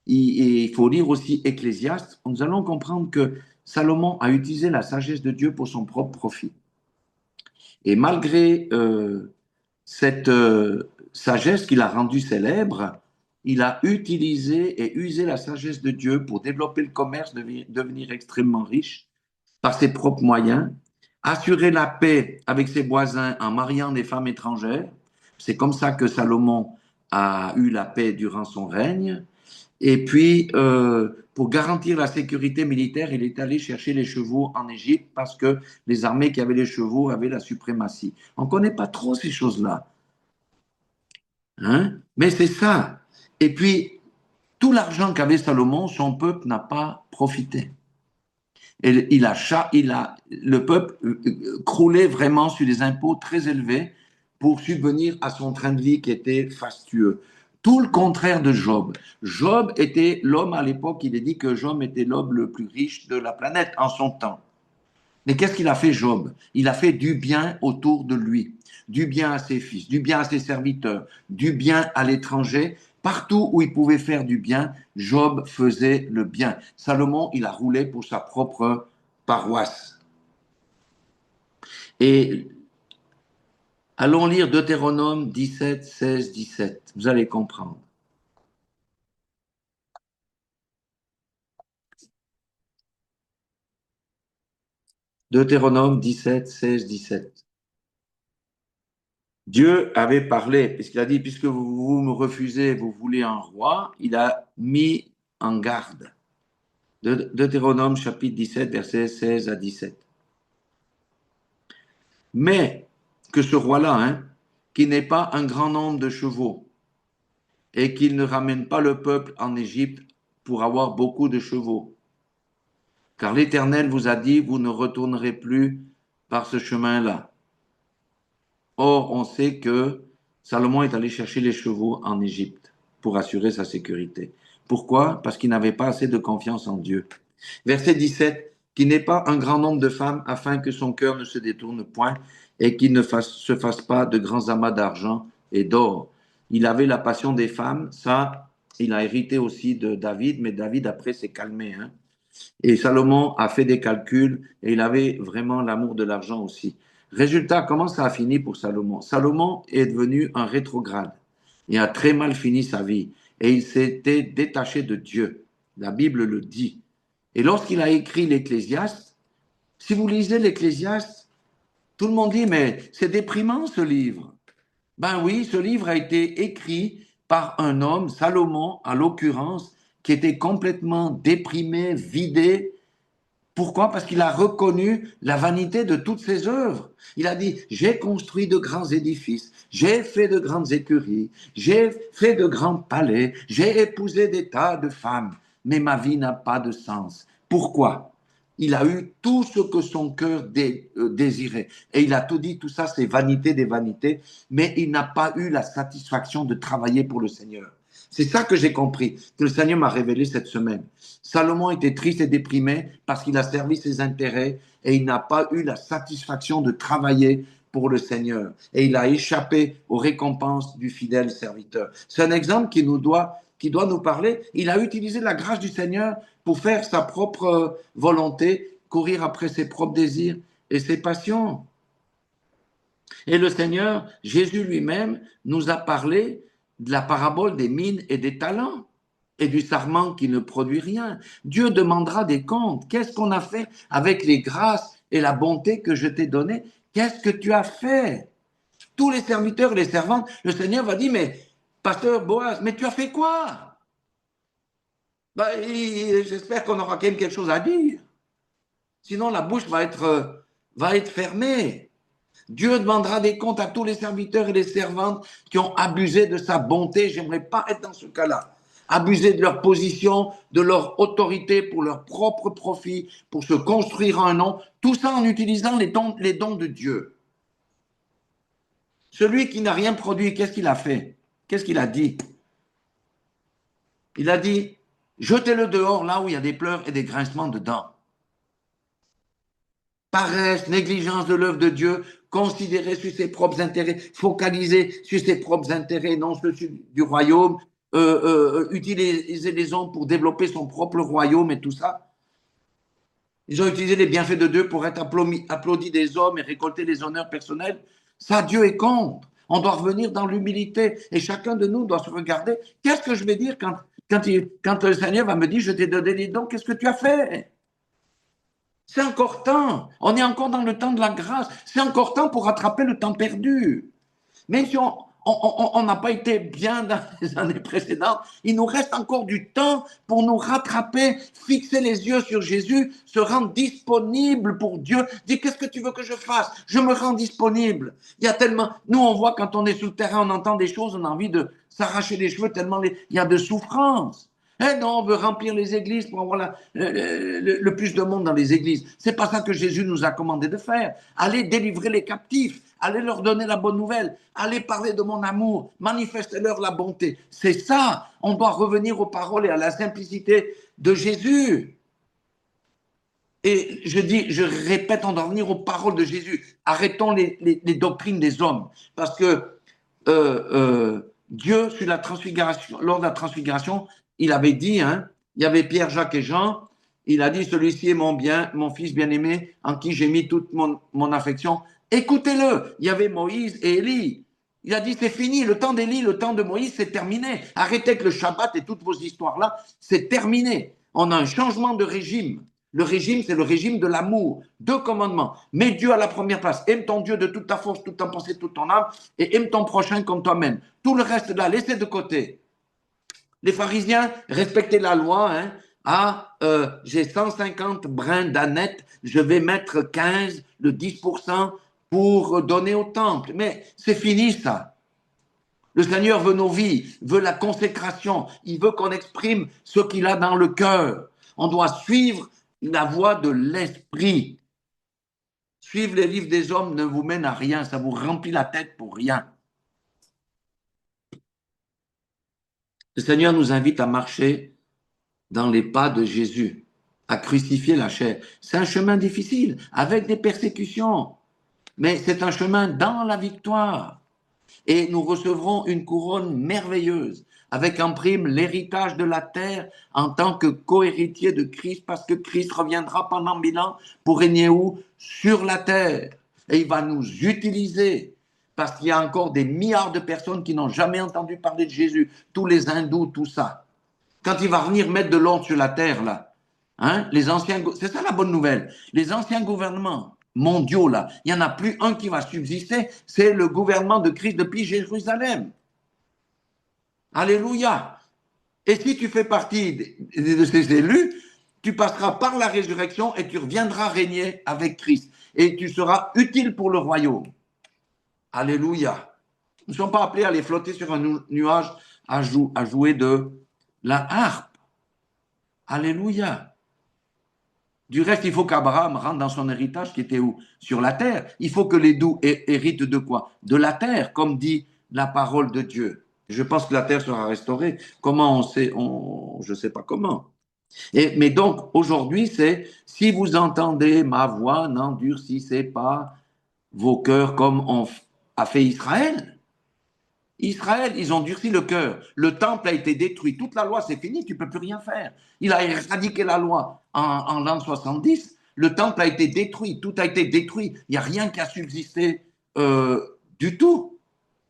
il faut lire aussi Ecclésiaste, nous allons comprendre que Salomon a utilisé la sagesse de Dieu pour son propre profit. Et malgré cette sagesse qu'il a rendue célèbre, il a utilisé et usé la sagesse de Dieu pour développer le commerce, devenir extrêmement riche par ses propres moyens, assurer la paix avec ses voisins en mariant des femmes étrangères. C'est comme ça que Salomon a eu la paix durant son règne. Et puis, pour garantir la sécurité militaire, il est allé chercher les chevaux en Égypte parce que les armées qui avaient les chevaux avaient la suprématie. On ne connaît pas trop ces choses-là. Hein? Mais c'est ça. Et puis, tout l'argent qu'avait Salomon, son peuple n'a pas profité. Et le peuple croulait vraiment sur des impôts très élevés pour subvenir à son train de vie qui était fastueux. Tout le contraire de Job. Job était l'homme à l'époque, il est dit que Job était l'homme le plus riche de la planète en son temps. Mais qu'est-ce qu'il a fait, Job? Il a fait du bien autour de lui, du bien à ses fils, du bien à ses serviteurs, du bien à l'étranger. Partout où il pouvait faire du bien, Job faisait le bien. Salomon, il a roulé pour sa propre paroisse. Et allons lire Deutéronome 17, 16, 17. Vous allez comprendre. Deutéronome 17, 16, 17. Dieu avait parlé, puisqu'il a dit, puisque vous me refusez, vous voulez un roi, il a mis en garde. Deutéronome chapitre 17, versets 16 à 17. Mais que ce roi-là, hein, qui n'ait pas un grand nombre de chevaux et qu'il ne ramène pas le peuple en Égypte pour avoir beaucoup de chevaux. Car l'Éternel vous a dit, vous ne retournerez plus par ce chemin-là. Or, on sait que Salomon est allé chercher les chevaux en Égypte pour assurer sa sécurité. Pourquoi? Parce qu'il n'avait pas assez de confiance en Dieu. Verset 17, qu'il n'ait pas un grand nombre de femmes afin que son cœur ne se détourne point et qu'il ne se fasse pas de grands amas d'argent et d'or. Il avait la passion des femmes, ça, il a hérité aussi de David, mais David après s'est calmé. Hein. Et Salomon a fait des calculs et il avait vraiment l'amour de l'argent aussi. Résultat, comment ça a fini pour Salomon? Salomon est devenu un rétrograde. Il a très mal fini sa vie et il s'était détaché de Dieu. La Bible le dit. Et lorsqu'il a écrit l'Ecclésiaste, si vous lisez l'Ecclésiaste, tout le monde dit, mais c'est déprimant ce livre. Ben oui, ce livre a été écrit par un homme, Salomon en l'occurrence, qui était complètement déprimé, vidé. Pourquoi? Parce qu'il a reconnu la vanité de toutes ses œuvres. Il a dit, j'ai construit de grands édifices, j'ai fait de grandes écuries, j'ai fait de grands palais, j'ai épousé des tas de femmes, mais ma vie n'a pas de sens. Pourquoi? Il a eu tout ce que son cœur désirait. Et il a tout dit, tout ça, c'est vanité des vanités, mais il n'a pas eu la satisfaction de travailler pour le Seigneur. C'est ça que j'ai compris, que le Seigneur m'a révélé cette semaine. Salomon était triste et déprimé parce qu'il a servi ses intérêts et il n'a pas eu la satisfaction de travailler pour le Seigneur. Et il a échappé aux récompenses du fidèle serviteur. C'est un exemple qui doit nous parler. Il a utilisé la grâce du Seigneur pour faire sa propre volonté, courir après ses propres désirs et ses passions. Et le Seigneur, Jésus lui-même, nous a parlé de la parabole des mines et des talents et du sarment qui ne produit rien. Dieu demandera des comptes. Qu'est-ce qu'on a fait avec les grâces et la bonté que je t'ai données? Qu'est-ce que tu as fait? Tous les serviteurs et les servantes, le Seigneur va dire, mais pasteur Boaz, mais tu as fait quoi? Ben, j'espère qu'on aura quand même quelque chose à dire. Sinon, la bouche va être fermée. Dieu demandera des comptes à tous les serviteurs et les servantes qui ont abusé de sa bonté. J'aimerais pas être dans ce cas-là. Abuser de leur position, de leur autorité pour leur propre profit, pour se construire un nom. Tout ça en utilisant les dons de Dieu. Celui qui n'a rien produit, qu'est-ce qu'il a fait? Qu'est-ce qu'il a dit? Il a dit, jetez-le dehors là où il y a des pleurs et des grincements de dents. Paresse, négligence de l'œuvre de Dieu, considérer sur ses propres intérêts, focaliser sur ses propres intérêts, non ceux du royaume, utiliser les hommes pour développer son propre royaume et tout ça. Ils ont utilisé les bienfaits de Dieu pour être applaudis des hommes et récolter les honneurs personnels. Ça, Dieu est contre. On doit revenir dans l'humilité et chacun de nous doit se regarder. Qu'est-ce que je vais dire quand le Seigneur va me dire, je t'ai donné les dons, qu'est-ce que tu as fait? C'est encore temps. On est encore dans le temps de la grâce. C'est encore temps pour rattraper le temps perdu. Même si on n'a pas été bien dans les années précédentes, il nous reste encore du temps pour nous rattraper, fixer les yeux sur Jésus, se rendre disponible pour Dieu. Dire, qu'est-ce que tu veux que je fasse? Je me rends disponible. Il y a tellement... Nous, on voit quand on est sur le terrain, on entend des choses, on a envie de s'arracher les cheveux tellement il y a de souffrance. Eh non, on veut remplir les églises pour avoir le plus de monde dans les églises. C'est pas ça que Jésus nous a commandé de faire. Allez délivrer les captifs, allez leur donner la bonne nouvelle, allez parler de mon amour, manifestez-leur la bonté. C'est ça. On doit revenir aux paroles et à la simplicité de Jésus. Et je répète, on doit revenir aux paroles de Jésus. Arrêtons les doctrines des hommes, parce que Dieu, sur la transfiguration, lors de la transfiguration, il avait dit, hein, il y avait Pierre, Jacques et Jean, il a dit, celui-ci est mon fils bien-aimé, en qui j'ai mis toute mon affection. Écoutez-le. Il y avait Moïse et Élie. Il a dit, c'est fini, le temps d'Élie, le temps de Moïse, c'est terminé. Arrêtez avec le Shabbat et toutes vos histoires-là, c'est terminé. On a un changement de régime. Le régime, c'est le régime de l'amour. 2 commandements. Mets Dieu à la première place. Aime ton Dieu de toute ta force, toute ta pensée, toute ton âme, et aime ton prochain comme toi-même. Tout le reste là, laissez de côté. Les pharisiens respectaient la loi. Hein. J'ai 150 brins d'aneth, je vais mettre 15, le 10% pour donner au temple. Mais c'est fini ça. Le Seigneur veut nos vies, veut la consécration. Il veut qu'on exprime ce qu'il a dans le cœur. On doit suivre la voie de l'esprit. Suivre les livres des hommes ne vous mène à rien, ça vous remplit la tête pour rien. Le Seigneur nous invite à marcher dans les pas de Jésus, à crucifier la chair. C'est un chemin difficile, avec des persécutions, mais c'est un chemin dans la victoire. Et nous recevrons une couronne merveilleuse, avec en prime l'héritage de la terre en tant que co-héritier de Christ, parce que Christ reviendra pendant 1000 ans pour régner où? Sur la terre. Et il va nous utiliser, parce qu'il y a encore des milliards de personnes qui n'ont jamais entendu parler de Jésus, tous les hindous, tout ça. Quand il va venir mettre de l'ordre sur la terre, là, hein, c'est ça la bonne nouvelle, les anciens gouvernements mondiaux, là, il n'y en a plus un qui va subsister, c'est le gouvernement de Christ depuis Jérusalem. Alléluia. Et si tu fais partie de ces élus, tu passeras par la résurrection et tu reviendras régner avec Christ. Et tu seras utile pour le royaume. Alléluia. Nous ne sommes pas appelés à aller flotter sur un nuage à jouer de la harpe. Alléluia. Du reste, il faut qu'Abraham rentre dans son héritage qui était où? Sur la terre. Il faut que les doux héritent de quoi? De la terre, comme dit la parole de Dieu. Je pense que la terre sera restaurée. Comment on sait? Je ne sais pas comment. Mais donc, aujourd'hui, c'est si vous entendez ma voix, n'endurcissez pas vos cœurs comme a fait Israël. Israël, ils ont durci le cœur. Le temple a été détruit. Toute la loi, c'est fini, tu ne peux plus rien faire. Il a éradiqué la loi en l'an 70. Le temple a été détruit. Tout a été détruit. Il n'y a rien qui a subsisté du tout.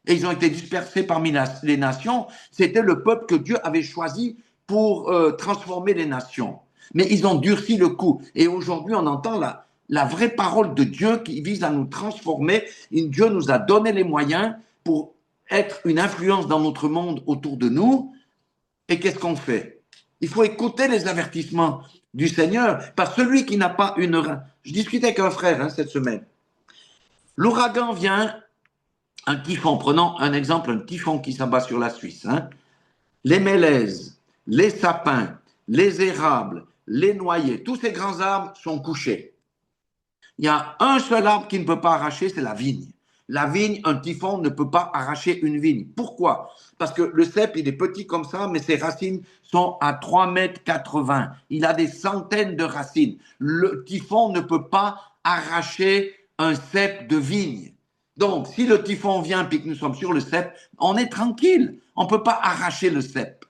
Et ils ont été dispersés parmi les nations. C'était le peuple que Dieu avait choisi pour transformer les nations. Mais ils ont durci le coup. Et aujourd'hui, on entend la vraie parole de Dieu qui vise à nous transformer. Et Dieu nous a donné les moyens pour être une influence dans notre monde autour de nous. Et qu'est-ce qu'on fait? Il faut écouter les avertissements du Seigneur. Parce que celui qui n'a pas une... Je discutais avec un frère cette semaine. L'ouragan vient, un typhon, prenons un exemple, un typhon qui s'abat sur la Suisse. Les mélèzes, les sapins, les érables, les noyers, tous ces grands arbres sont couchés. Il y a un seul arbre qui ne peut pas arracher, c'est la vigne. la vigne, un typhon ne peut pas arracher une vigne. Pourquoi? Parce que le cep, il est petit comme ça, mais ses racines sont à 3,80 m. Il a des centaines de racines. Le typhon ne peut pas arracher un cep de vigne. Donc, si le typhon vient et que nous sommes sur le cep, on est tranquille. On ne peut pas arracher le cep.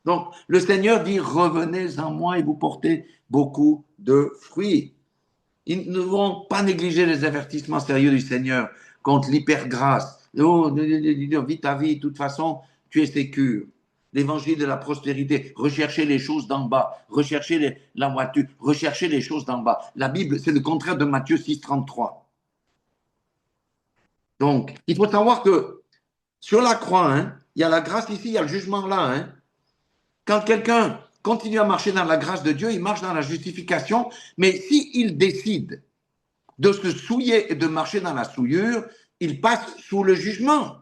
Donc, le Seigneur dit, revenez en moi et vous portez beaucoup de fruits. Nous ne devons pas négliger les avertissements sérieux du Seigneur contre l'hypergrâce. Oh, vis ta vie, de toute façon, tu es sécure. L'évangile de la prospérité, rechercher les choses d'en bas, rechercher la voiture, rechercher les choses d'en bas. La Bible, c'est le contraire de Matthieu 6,33. Donc, il faut savoir que sur la croix, hein, il y a la grâce ici, il y a le jugement là. Hein. Quand quelqu'un continue à marcher dans la grâce de Dieu, il marche dans la justification, mais s'il décide de se souiller et de marcher dans la souillure, il passe sous le jugement.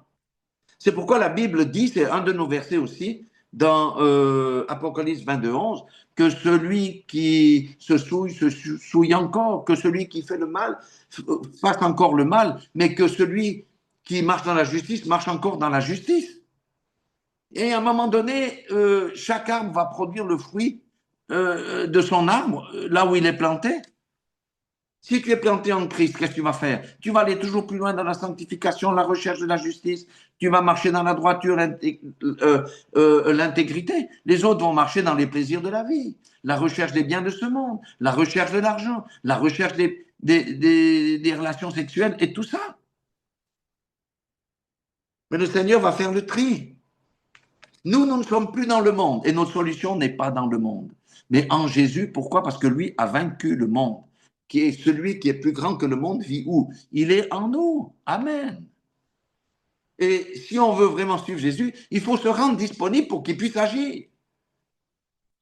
C'est pourquoi la Bible dit, c'est un de nos versets aussi, dans Apocalypse 22,11, que celui qui se souille encore, que celui qui fait le mal fasse encore le mal, mais que celui qui marche dans la justice marche encore dans la justice. Et à un moment donné, chaque arbre va produire le fruit de son arbre, là où il est planté. Si tu es planté en Christ, qu'est-ce que tu vas faire? Tu vas aller toujours plus loin dans la sanctification, la recherche de la justice. Tu vas marcher dans la droiture, l'intégrité. Les autres vont marcher dans les plaisirs de la vie, la recherche des biens de ce monde, la recherche de l'argent, la recherche des relations sexuelles et tout ça. Mais le Seigneur va faire le tri. Nous ne sommes plus dans le monde et notre solution n'est pas dans le monde, mais en Jésus. Pourquoi? Parce que lui a vaincu le monde. Qui est celui qui est plus grand que le monde vit où? Il est en nous. Amen. Et si on veut vraiment suivre Jésus, il faut se rendre disponible pour qu'il puisse agir.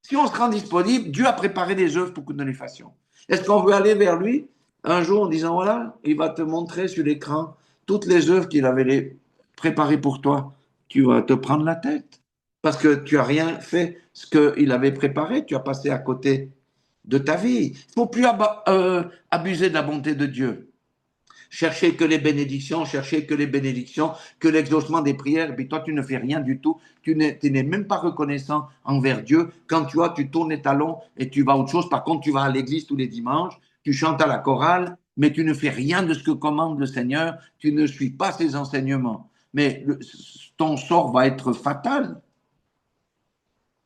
Si on se rend disponible, Dieu a préparé des œuvres pour que nous les fassions. Est-ce qu'on veut aller vers lui un jour en disant, voilà, il va te montrer sur l'écran toutes les œuvres qu'il avait préparées pour toi. Tu vas te prendre la tête parce que tu n'as rien fait ce qu'il avait préparé, tu as passé à côté de ta vie. Il ne faut plus abuser de la bonté de Dieu. Chercher que les bénédictions, que l'exaucement des prières, et puis toi, tu ne fais rien du tout. Tu n'es même pas reconnaissant envers Dieu. Quand tu tournes les talons et tu vas à autre chose. Par contre, tu vas à l'église tous les dimanches, tu chantes à la chorale, mais tu ne fais rien de ce que commande le Seigneur. Tu ne suis pas ses enseignements. Mais ton sort va être fatal.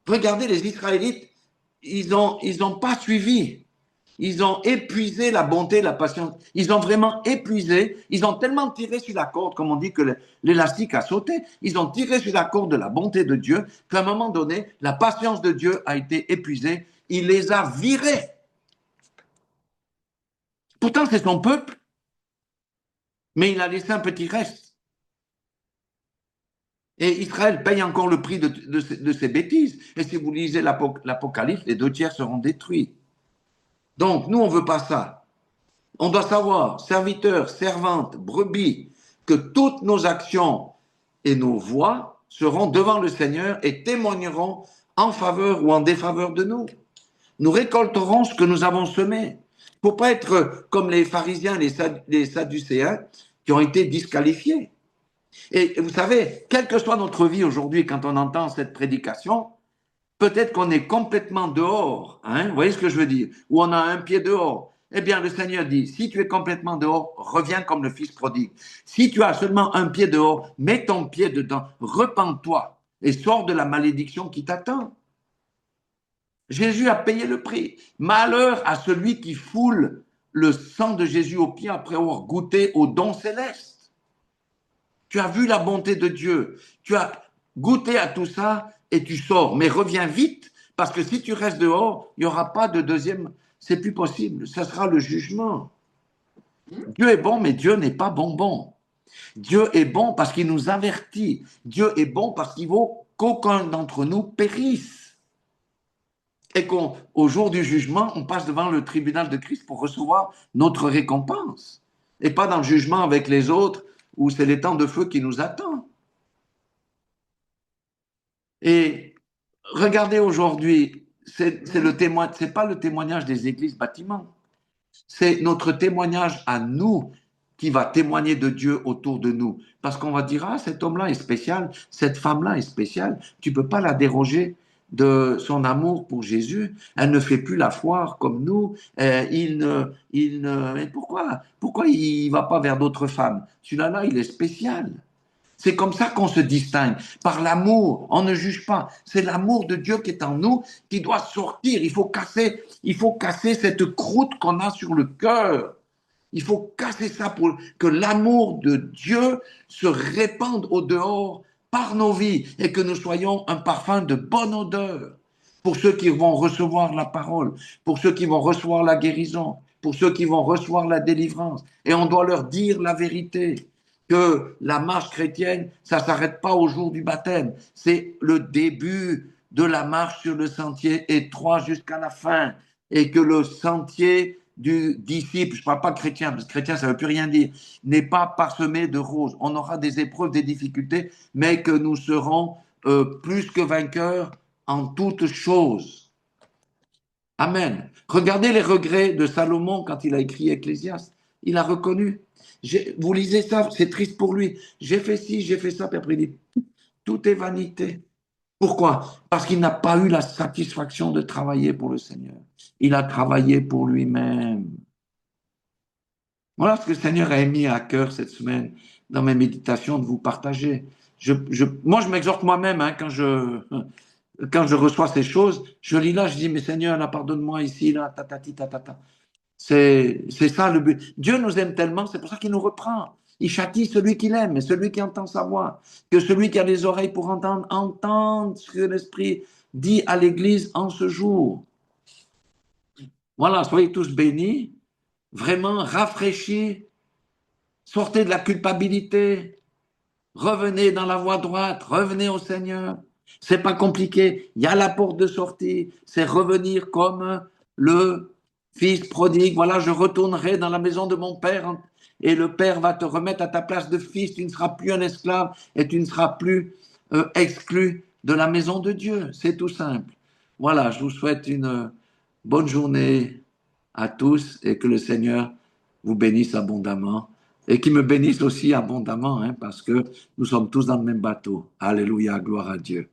Regardez les Israélites, ils n'ont pas suivi. Ils ont épuisé la bonté, la patience. Ils ont vraiment épuisé. Ils ont tellement tiré sur la corde, comme on dit que l'élastique a sauté. Ils ont tiré sur la corde de la bonté de Dieu, qu'à un moment donné, la patience de Dieu a été épuisée. Il les a virés. Pourtant, c'est son peuple, mais il a laissé un petit reste. Et Israël paye encore le prix de ses bêtises. Et si vous lisez l'Apocalypse, les 2 tiers seront détruits. Donc, nous, on ne veut pas ça. On doit savoir, serviteurs, servantes, brebis, que toutes nos actions et nos voix seront devant le Seigneur et témoigneront en faveur ou en défaveur de nous. Nous récolterons ce que nous avons semé. Il ne faut pas être comme les pharisiens, les sadducéens, qui ont été disqualifiés. Et vous savez, quelle que soit notre vie aujourd'hui, quand on entend cette prédication, peut-être qu'on est complètement dehors, hein, vous voyez ce que je veux dire, ou on a un pied dehors. Eh bien, le Seigneur dit, si tu es complètement dehors, reviens comme le fils prodigue. Si tu as seulement un pied dehors, mets ton pied dedans, repens-toi et sors de la malédiction qui t'attend. Jésus a payé le prix. Malheur à celui qui foule le sang de Jésus aux pieds après avoir goûté au don céleste. Tu as vu la bonté de Dieu, tu as goûté à tout ça et tu sors. Mais reviens vite, parce que si tu restes dehors, il n'y aura pas de deuxième. C'est plus possible. Ce sera le jugement. Dieu est bon, mais Dieu n'est pas bonbon. Dieu est bon parce qu'il nous avertit. Dieu est bon parce qu'il veut qu'aucun d'entre nous périsse. Et qu'au jour du jugement, on passe devant le tribunal de Christ pour recevoir notre récompense. Et pas dans le jugement avec les autres où c'est l'étang de feu qui nous attend. Et regardez aujourd'hui, c'est pas le témoignage des églises bâtiments, c'est notre témoignage à nous qui va témoigner de Dieu autour de nous. Parce qu'on va dire, ah, cet homme-là est spécial, cette femme-là est spéciale, tu ne peux pas la déroger de son amour pour Jésus. Elle ne fait plus la foire comme nous. Mais pourquoi il ne va pas vers d'autres femmes? Celui-là, il est spécial. C'est comme ça qu'on se distingue, par l'amour. On ne juge pas. C'est l'amour de Dieu qui est en nous qui doit sortir. Il faut casser cette croûte qu'on a sur le cœur. Il faut casser ça pour que l'amour de Dieu se répande au dehors par nos vies et que nous soyons un parfum de bonne odeur pour ceux qui vont recevoir la parole, pour ceux qui vont recevoir la guérison, pour ceux qui vont recevoir la délivrance. Et on doit leur dire la vérité, que la marche chrétienne, ça ne s'arrête pas au jour du baptême. C'est le début de la marche sur le sentier étroit jusqu'à la fin. Et que le sentier du disciple, je ne parle pas chrétien, parce que chrétien, ça ne veut plus rien dire, n'est pas parsemé de roses. On aura des épreuves, des difficultés, mais que nous serons plus que vainqueurs en toutes choses. Amen. Regardez les regrets de Salomon quand il a écrit Ecclésiaste. Il a reconnu. Vous lisez ça, c'est triste pour lui. J'ai fait ci, j'ai fait ça, puis après il dit, tout est vanité. Pourquoi? Parce qu'il n'a pas eu la satisfaction de travailler pour le Seigneur. Il a travaillé pour lui-même. Voilà ce que le Seigneur a mis à cœur cette semaine dans mes méditations de vous partager. Moi, je m'exhorte moi-même quand je reçois ces choses. Je lis là, je dis, mais Seigneur, là, pardonne-moi ici, là, tatati, tatata. C'est ça le but. Dieu nous aime tellement, c'est pour ça qu'il nous reprend. Il châtie celui qu'il aime et celui qui entend sa voix. Que celui qui a les oreilles pour entendre, entende ce que l'Esprit dit à l'Église en ce jour. Voilà, soyez tous bénis, vraiment rafraîchis, sortez de la culpabilité, revenez dans la voie droite, revenez au Seigneur. C'est pas compliqué, il y a la porte de sortie, c'est revenir comme le fils prodigue. Voilà, je retournerai dans la maison de mon père et le père va te remettre à ta place de fils. Tu ne seras plus un esclave et tu ne seras plus exclu de la maison de Dieu. C'est tout simple. Voilà, je vous souhaite une bonne journée à tous et que le Seigneur vous bénisse abondamment et qu'il me bénisse aussi abondamment, hein, parce que nous sommes tous dans le même bateau. Alléluia, gloire à Dieu.